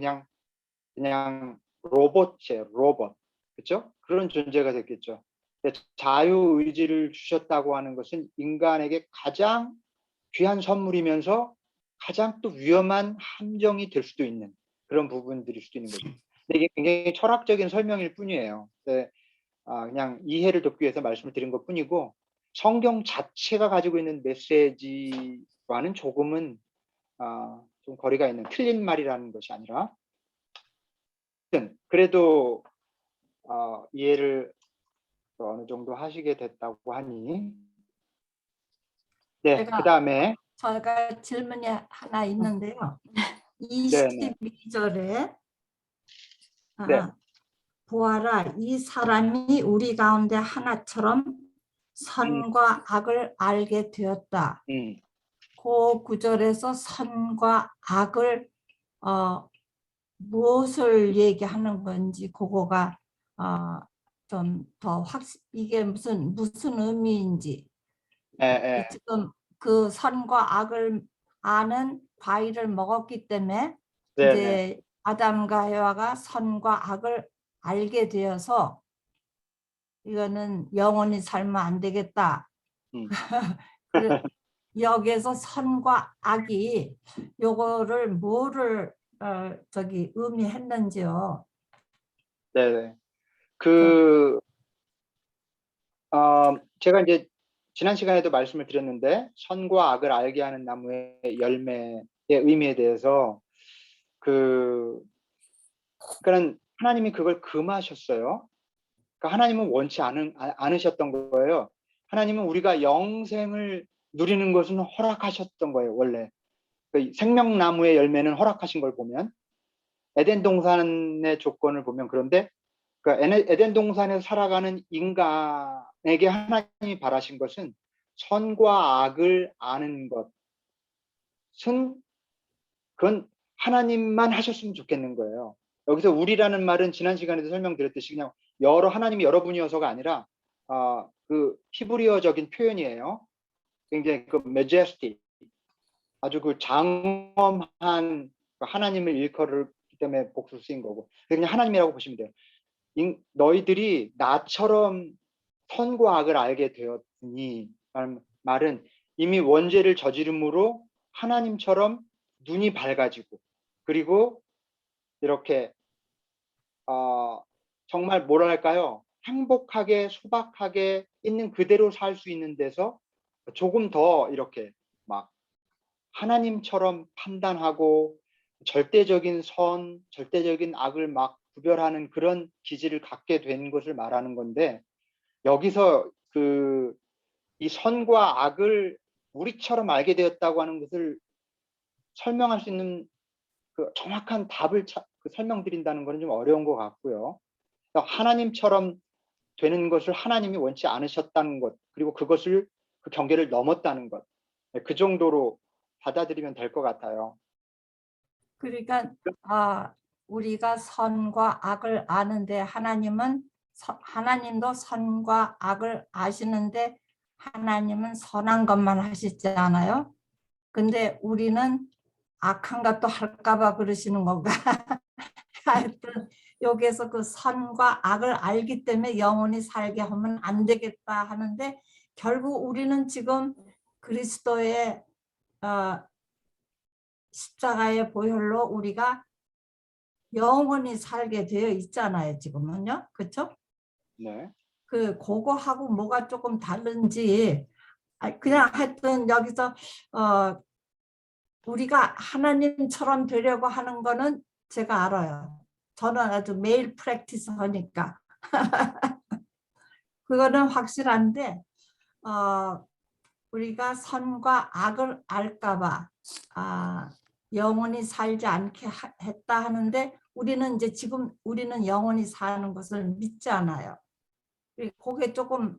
그냥 로봇이에요. 로봇. 그렇죠? 그런 존재가 됐겠죠. 자유의지를 주셨다고 하는 것은 인간에게 가장 귀한 선물이면서 가장 또 위험한 함정이 될 수도 있는 그런 부분들일 수도 있는 거죠. 근데 이게 굉장히 철학적인 설명일 뿐이에요. 그냥 이해를 돕기 위해서 말씀을 드린 것 뿐이고 성경 자체가 가지고 있는 메시지와는 조금은 좀 거리가 있는 틀린 말이라는 것이 아니라 그래도 이해를 어느 정도 하시게 됐다고 하니 네, 그 다음에 제가 질문이 하나 있는데요. 네네. 22절에 네. 보아라, 이 사람이 우리 가운데 하나처럼 선과 악을 알게 되었다. 그 구절에서 선과 악을 무엇을 얘기하는 건지 그거가 좀 더 이게 무슨 의미인지. 지금 그 선과 악을 아는 과일을 먹었기 때문에 네네. 이제 아담과 해와가 선과 악을 알게 되어서 이거는 영원히 살면 안 되겠다. 여기에서 선과 악이 요거를 뭐를 의미했는지요. 네네. 제가 이제 지난 시간에도 말씀을 드렸는데 선과 악을 알게 하는 나무의 열매의 의미에 대해서 그러니까 하나님이 그걸 금하셨어요. 그러니까 하나님은 원치 않으셨던 거예요. 하나님은 우리가 영생을 누리는 것은 허락하셨던 거예요. 원래 그 생명나무의 열매는 허락하신 걸 보면 에덴 동산의 조건을 보면 그런데 그 에덴 동산에서 살아가는 인간에게 하나님이 바라신 것은 선과 악을 아는 것은 그건 하나님만 하셨으면 좋겠는 거예요. 여기서 우리라는 말은 지난 시간에도 설명드렸듯이 그냥 하나님이 여러분이어서가 아니라 그 히브리어적인 표현이에요. 굉장히 그 majestic, 아주 그 장엄한 하나님을 일컬기 때문에 복수 쓰인 거고 그냥 하나님이라고 보시면 돼요. 너희들이 나처럼 선과 악을 알게 되었으니 말은 이미 원죄를 저지름으로 하나님처럼 눈이 밝아지고 그리고 이렇게 정말 뭐랄까요? 행복하게 소박하게 있는 그대로 살 수 있는 데서 조금 더 이렇게 막 하나님처럼 판단하고 절대적인 선, 절대적인 악을 막 구별하는 그런 기질을 갖게 된 것을 말하는 건데 여기서 이 선과 악을 우리처럼 알게 되었다고 하는 것을 설명할 수 있는 그 정확한 답을 설명드린다는 것은 좀 어려운 것 같고요. 그러니까 하나님처럼 되는 것을 하나님이 원치 않으셨다는 것, 그리고 그 경계를 넘었다는 것, 그 정도로 받아들이면 될 것 같아요. 그러니까 우리가 선과 악을 아는데 하나님도 선과 악을 아시는데 하나님은 선한 것만 하시잖아요. 근데 우리는 악한 것도 할까봐 그러시는 건가? 하여튼 여기에서 그 선과 악을 알기 때문에 영원히 살게 하면 안 되겠다 하는데 결국 우리는 지금 그리스도의 십자가의 보혈로 우리가 영원히 살게 되어 있잖아요, 지금은요. 그렇죠? 네. 그거하고 뭐가 조금 다른지 그냥 하여튼 여기서 우리가 하나님처럼 되려고 하는 거는 제가 알아요. 저는 아주 매일 프랙티스 하니까. 그거는 확실한데 우리가 선과 악을 알까 봐 영원히 살지 않게 했다 하는데 우리는 이제 지금 우리는 영원히 사는 것을 믿지 않아요. 그게 조금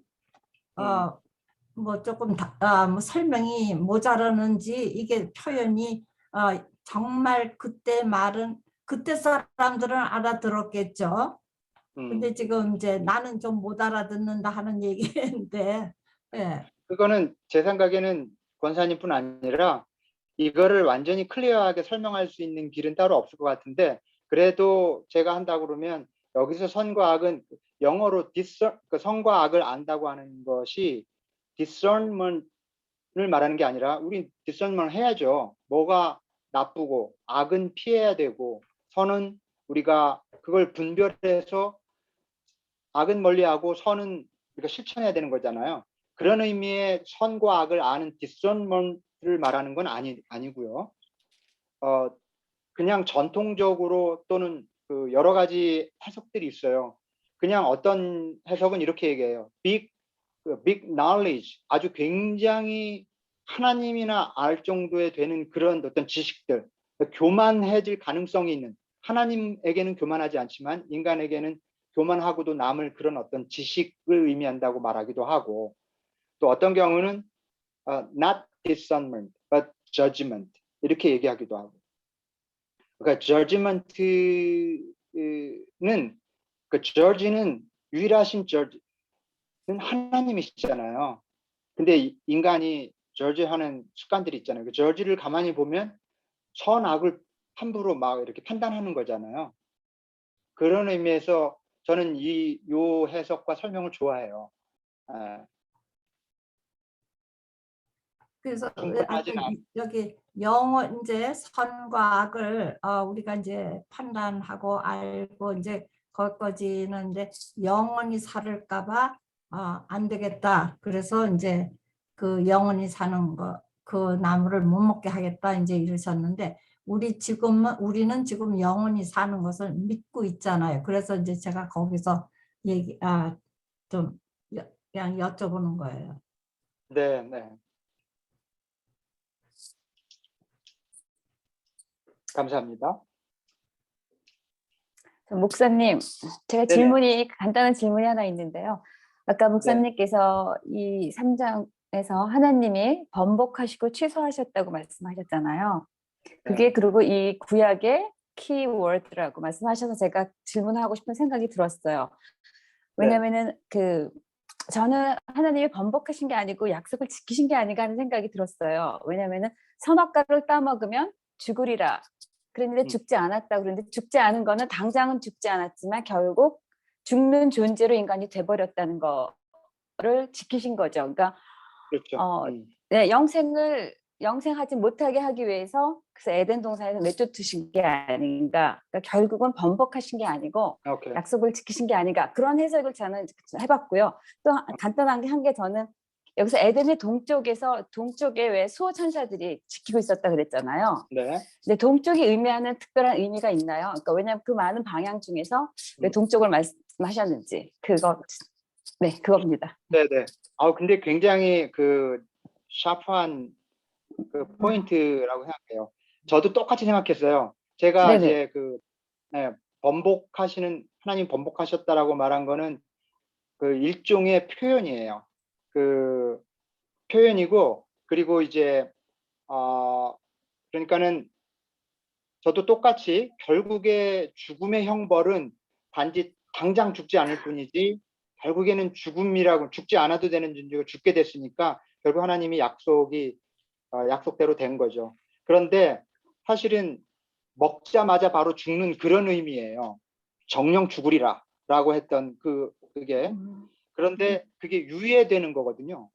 뭐 조금 뭐 설명이 모자라는지 이게 표현이 정말 그때 사람들은 알아들었겠죠. 근데 지금 이제 나는 좀 못 알아듣는다 하는 얘기인데 그거는 제 생각에는 권사님뿐 아니라 이거를 완전히 클리어하게 설명할 수 있는 길은 따로 없을 것 같은데 그래도 제가 한다고 그러면 여기서 선과 악은 영어로 선과 악을 안다고 하는 것이 discernment을 말하는 게 아니라 우리 discernment 해야죠. 뭐가 나쁘고 악은 피해야 되고 선은 우리가 그걸 분별해서 악은 멀리하고 선은 우리가 실천해야 되는 거잖아요. 그런 의미의 선과 악을 아는 discernment를 말하는 건 아니고요. 그냥 전통적으로 또는 그 여러 가지 해석들이 있어요. 그냥 어떤 해석은 이렇게 얘기해요. big knowledge, 아주 굉장히 하나님이나 알 정도에 되는 그런 어떤 지식들, 교만해질 가능성이 있는, 하나님에게는 교만하지 않지만 인간에게는 교만하고도 남을 그런 어떤 지식을 의미한다고 말하기도 하고, 또 어떤 경우는 not discernment but judgment 이렇게 얘기하기도 하고. 그러니까 judgment는, 그 judge는 유일하신 judge는 하나님이시잖아요. 근데 인간이 저지하는 습관들이 있잖아요. 그 저지를 가만히 보면 선악을 함부로 막 이렇게 판단하는 거잖아요. 그런 의미에서 저는 요 해석과 설명을 좋아해요. 그래서 충분하진 않. 여기 영원 이제 선과 악을 우리가 이제 판단하고 알고 이제 거기까지는 이제 영원히 살을까봐 안 되겠다. 그래서 이제 그 영원히 사는 거, 그 나무를 못 먹게 하겠다 이제 이러셨는데, 우리는 지금 영원히 사는 것을 믿고 있잖아요. 그래서 이제 제가 거기서 좀 그냥 여쭤보는 거예요. 네, 네. 감사합니다. 목사님, 제가 네네. 간단한 질문이 하나 있는데요. 아까 목사님께서 이 3장에서 하나님이 번복하시고 취소하셨다고 말씀하셨잖아요. 그게 그리고 이 구약의 키워드라고 말씀하셔서 제가 질문하고 싶은 생각이 들었어요. 왜냐면은 저는 하나님이 번복하신 게 아니고 약속을 지키신 게 아닌가 하는 생각이 들었어요. 왜냐면은 선악과를 따먹으면 죽으리라 그랬는데 죽지 않았다 그랬는데, 죽지 않은 거는 당장은 죽지 않았지만 결국 죽는 존재로 인간이 돼버렸다는 거를 지키신 거죠. 그러니까 그렇죠. 네, 영생하지 못하게 하기 위해서 그래서 에덴 동산에서 내쫓으신 게 아닌가. 그러니까 결국은 번복하신 게 아니고 오케이. 약속을 지키신 게 아닌가. 그런 해석을 저는 해봤고요. 또 간단한 게 한 개, 저는 여기서 에덴의 동쪽에 왜 수호천사들이 지키고 있었다 그랬잖아요. 네. 근데 동쪽이 의미하는 특별한 의미가 있나요? 그러니까 왜냐하면 그 많은 방향 중에서 왜 동쪽을 말씀하셨는지 그겁니다. 네네. 근데 굉장히 그 샤프한 그 포인트라고 생각해요. 저도 똑같이 생각했어요. 제가 네네. 이제 하나님 번복하셨다라고 말한 거는 그 일종의 표현이에요. 그 표현이고, 그리고 이제 그러니까는 저도 똑같이 결국에 죽음의 형벌은 단지 당장 죽지 않을 뿐이지, 결국에는 죽지 않아도 되는 존재가 죽게 됐으니까 결국 하나님이 약속대로 된 거죠. 그런데 사실은 먹자마자 바로 죽는 그런 의미예요. 정령 죽으리라 라고 했던 그게. 그런데 그게 유예되는 거거든요.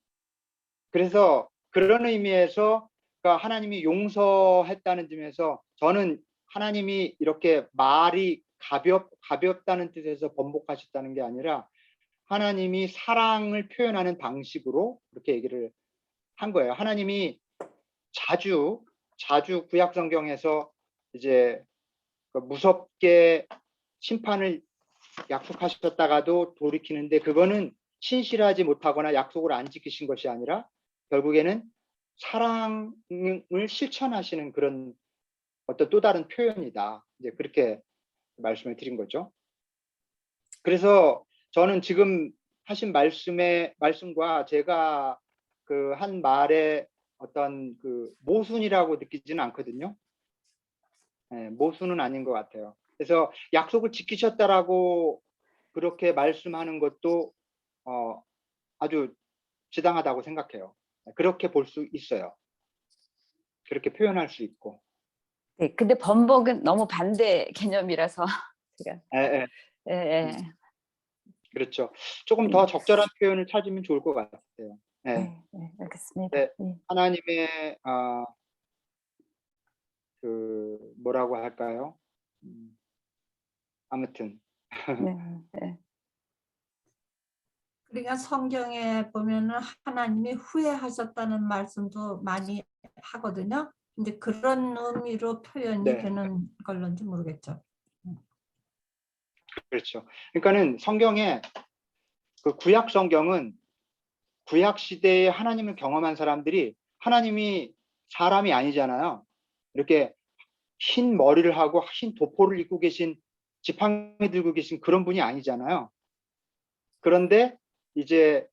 그래서 그런 의미에서, 그러니까 하나님이 용서했다는 점에서 저는 하나님이 이렇게 말이 가볍다는 뜻에서 번복하셨다는 게 아니라 하나님이 사랑을 표현하는 방식으로 그렇게 얘기를 한 거예요. 하나님이 자주 구약 성경에서 이제 무섭게 심판을 약속하셨다가도 돌이키는데, 그거는 신실하지 못하거나 약속을 안 지키신 것이 아니라 결국에는 사랑을 실천하시는 그런 어떤 또 다른 표현이다. 이제 그렇게 말씀을 드린 거죠. 그래서 저는 지금 하신 말씀과 제가 그 한 말에 어떤 그 모순이라고 느끼지는 않거든요. 네, 모순은 아닌 것 같아요. 그래서 약속을 지키셨다라고 그렇게 말씀하는 것도 아주 지당하다고 생각해요. 그렇게 볼 수 있어요. 그렇게 표현할 수 있고. 네, 근데 번복은 너무 반대 개념이라서 제가. 그렇죠. 조금 더 적절한 표현을 찾으면 좋을 것 같아요. 네, 알겠습니다. 네, 하나님의 그 뭐라고 할까요? 아무튼. 그러니까 성경에 보면은 하나님이 후회하셨다는 말씀도 많이 하거든요. 근데 그런 의미로 표현이 되는 걸런지 모르겠죠. 그렇죠. 그러니까는 성경에 그 구약 성경은 구약 시대에 하나님을 경험한 사람들이 하나님이 사람이 아니잖아요. 이렇게 흰 머리를 하고 흰 도포를 입고 계신, 지팡이 들고 계신 그런 분이 아니잖아요. 그런데 이제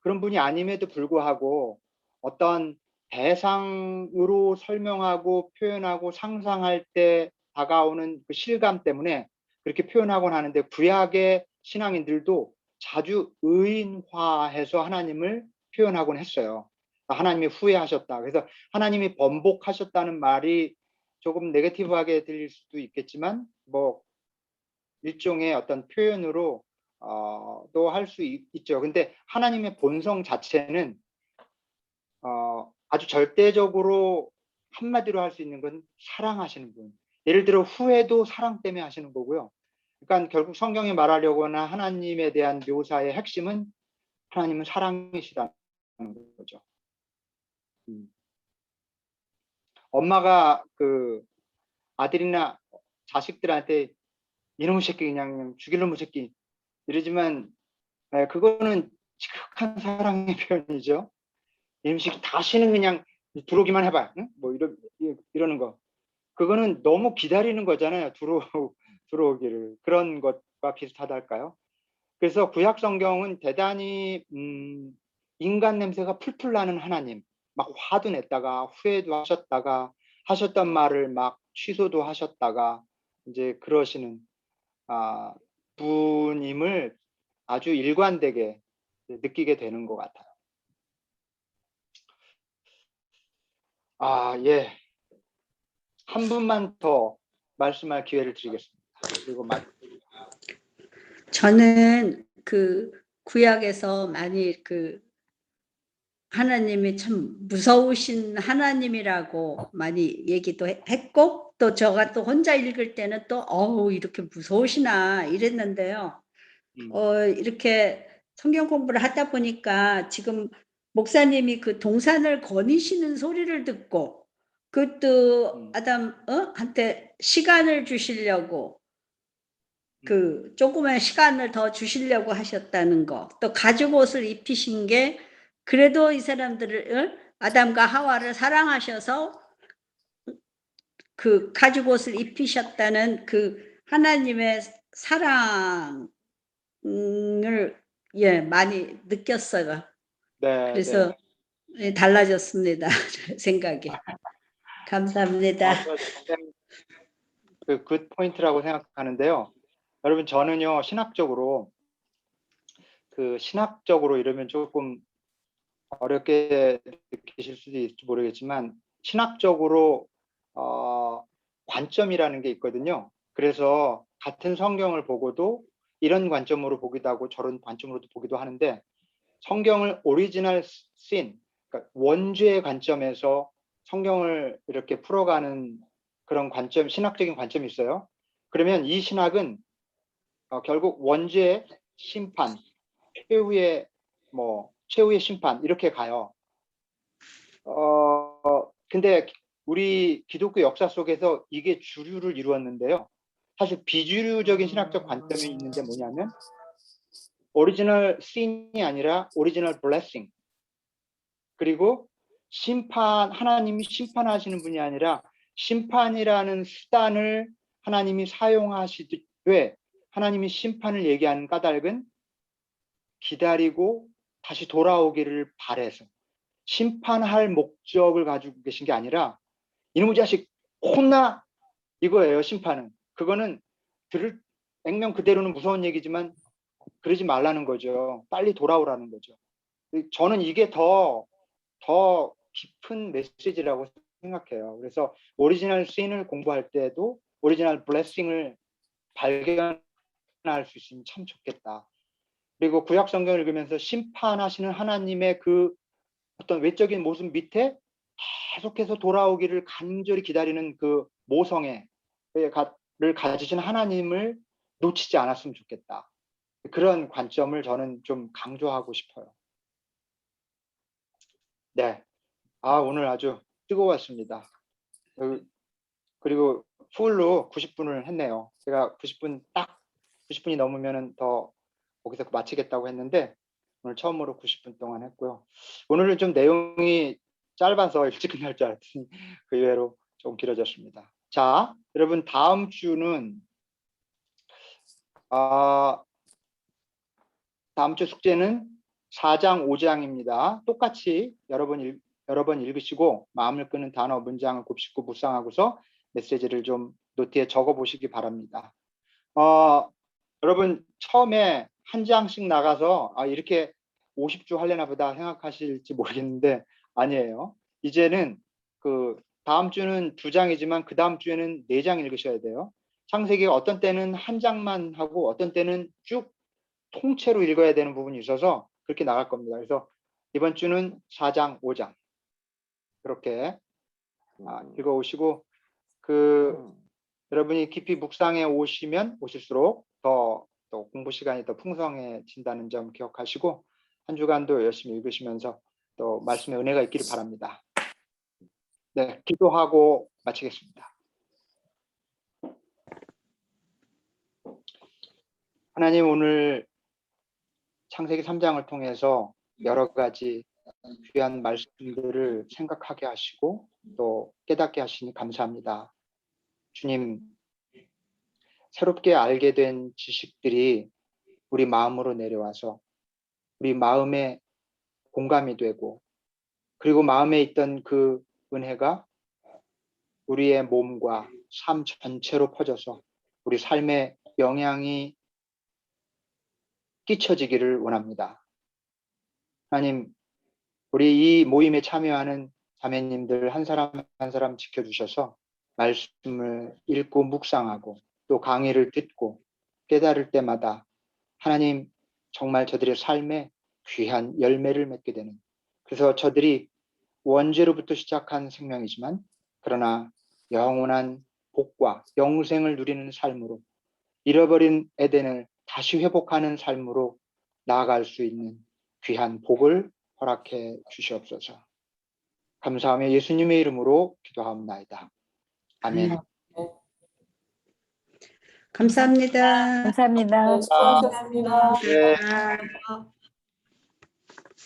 그런 분이 아님에도 불구하고 어떤 대상으로 설명하고 표현하고 상상할 때 다가오는 그 실감 때문에 그렇게 표현하곤 하는데, 구약의 신앙인들도 자주 의인화해서 하나님을 표현하곤 했어요. 하나님이 후회하셨다. 그래서 하나님이 번복하셨다는 말이 조금 네거티브하게 들릴 수도 있겠지만, 뭐 일종의 어떤 표현으로 또 할 수 있죠. 근데 하나님의 본성 자체는 아주 절대적으로 한마디로 할 수 있는 건 사랑하시는 분. 예를 들어 후회도 사랑 때문에 하시는 거고요. 그러니까 결국 성경이 말하려고 하는 하나님에 대한 묘사의 핵심은 하나님은 사랑이시라는 거죠. 엄마가 그 아들이나 자식들한테 이놈의 새끼 그냥 죽일 놈의 새끼 이러지만, 그거는 지극한 사랑의 표현이죠. 이놈의 새끼 다시는 그냥 들어오기만 해봐. 응? 뭐 이러는 거. 그거는 너무 기다리는 거잖아요. 들어오기를. 그런 것과 비슷하달까요? 그래서 구약 성경은 대단히 인간 냄새가 풀풀 나는 하나님, 막 화도 냈다가 후회도 하셨다가 하셨던 말을 막 취소도 하셨다가 이제 그러시는 분임을 아주 일관되게 느끼게 되는 것 같아요. 예. 한 분만 더 말씀할 기회를 드리겠습니다. 그리고 저는 그 구약에서 많이 그 하나님이 참 무서우신 하나님이라고 많이 얘기도 했고, 또 제가 또 혼자 읽을 때는 또 이렇게 무서우시나 이랬는데요. 이렇게 성경 공부를 하다 보니까 지금 목사님이 그 동산을 거니시는 소리를 듣고, 그것도 한테 시간을 주시려고, 그 조그만 시간을 더 주시려고 하셨다는 거, 또 가죽 옷을 입히신 게 그래도 이 사람들을 아담과 하와를 사랑하셔서 그 가죽 옷을 입히셨다는 그 하나님의 사랑을 많이 느꼈어요. 네, 그래서 달라졌습니다. 생각이. 감사합니다. 그 포인트라고 생각하는데요. 여러분, 저는요 신학적으로 이러면 조금 어렵게 느끼실 수도 있을지 모르겠지만, 신학적으로 관점이라는 게 있거든요. 그래서 같은 성경을 보고도 이런 관점으로 보기도 하고 저런 관점으로도 보기도 하는데, 성경을 오리지널 씬, 그러니까 원죄의 관점에서 성경을 이렇게 풀어가는 그런 관점, 신학적인 관점이 있어요. 그러면 이 신학은 결국 원죄의 심판, 최후의 심판 이렇게 가요. 근데 우리 기독교 역사 속에서 이게 주류를 이루었는데요. 사실 비주류적인 신학적 관점이 있는데 뭐냐면, 오리지널 씬이 아니라 오리지널 블레싱. 그리고 하나님이 심판하시는 분이 아니라 심판이라는 수단을 하나님이 사용하시되, 하나님이 심판을 얘기하는 까닭은 기다리고 다시 돌아오기를 바래서, 심판할 목적을 가지고 계신 게 아니라 이놈의 자식 혼나 이거예요. 심판은. 그거는 액면 그대로는 무서운 얘기지만 그러지 말라는 거죠. 빨리 돌아오라는 거죠. 저는 이게 더 깊은 메시지라고 생각해요. 그래서 오리지널 씬을 공부할 때도 오리지널 블레싱을 발견할 수 있으면 참 좋겠다. 그리고 구약 성경을 읽으면서 심판하시는 하나님의 그 어떤 외적인 모습 밑에 계속해서 돌아오기를 간절히 기다리는 그 모성애를 가지신 하나님을 놓치지 않았으면 좋겠다. 그런 관점을 저는 좀 강조하고 싶어요. 네. 오늘 아주 뜨거웠습니다. 그리고 풀로 90분을 했네요. 제가 90분이 넘으면 더 거기서 마치겠다고 했는데, 오늘 처음으로 90분 동안 했고요. 오늘은 좀 내용이 짧아서 일찍 끝날 줄 알았더니 그 이외로 좀 길어졌습니다. 자, 여러분 다음 주는 다음 주 숙제는 4장 5장입니다. 똑같이 여러 번 읽으시고 마음을 끄는 단어 문장을 곱씹고 묵상하고서 메시지를 좀 노트에 적어 보시기 바랍니다. 여러분 처음에 한 장씩 나가서 이렇게 50주 하려나 보다 생각하실지 모르겠는데 아니에요. 이제는 그 다음 주는 2장이지만 그 다음 주에는 4장 읽으셔야 돼요. 창세기가 어떤 때는 한 장만 하고 어떤 때는 쭉 통째로 읽어야 되는 부분이 있어서 그렇게 나갈 겁니다. 그래서 이번 주는 4장, 5장 그렇게 읽어오시고 여러분이 깊이 묵상해 오시면 오실수록 또 공부 시간이 더 풍성해진다는 점 기억하시고 한 주간도 열심히 읽으시면서 또 말씀의 은혜가 있기를 바랍니다. 네, 기도하고 마치겠습니다. 하나님, 오늘 창세기 3장을 통해서 여러 가지 귀한 말씀들을 생각하게 하시고 또 깨닫게 하시니 감사합니다. 주님, 새롭게 알게 된 지식들이 우리 마음으로 내려와서 우리 마음에 공감이 되고 그리고 마음에 있던 그 은혜가 우리의 몸과 삶 전체로 퍼져서 우리 삶에 영향이 끼쳐지기를 원합니다. 하나님, 우리 이 모임에 참여하는 자매님들 한 사람 한 사람 지켜주셔서 말씀을 읽고 묵상하고 또 강의를 듣고 깨달을 때마다 하나님 정말 저들의 삶에 귀한 열매를 맺게 되는, 그래서 저들이 원죄로부터 시작한 생명이지만 그러나 영원한 복과 영생을 누리는 삶으로 잃어버린 에덴을 다시 회복하는 삶으로 나아갈 수 있는 귀한 복을 허락해 주시옵소서. 감사하며 예수님의 이름으로 기도하옵나이다. 아멘. 감사합니다. 감사합니다. 수고하셨습니다. 네. 아,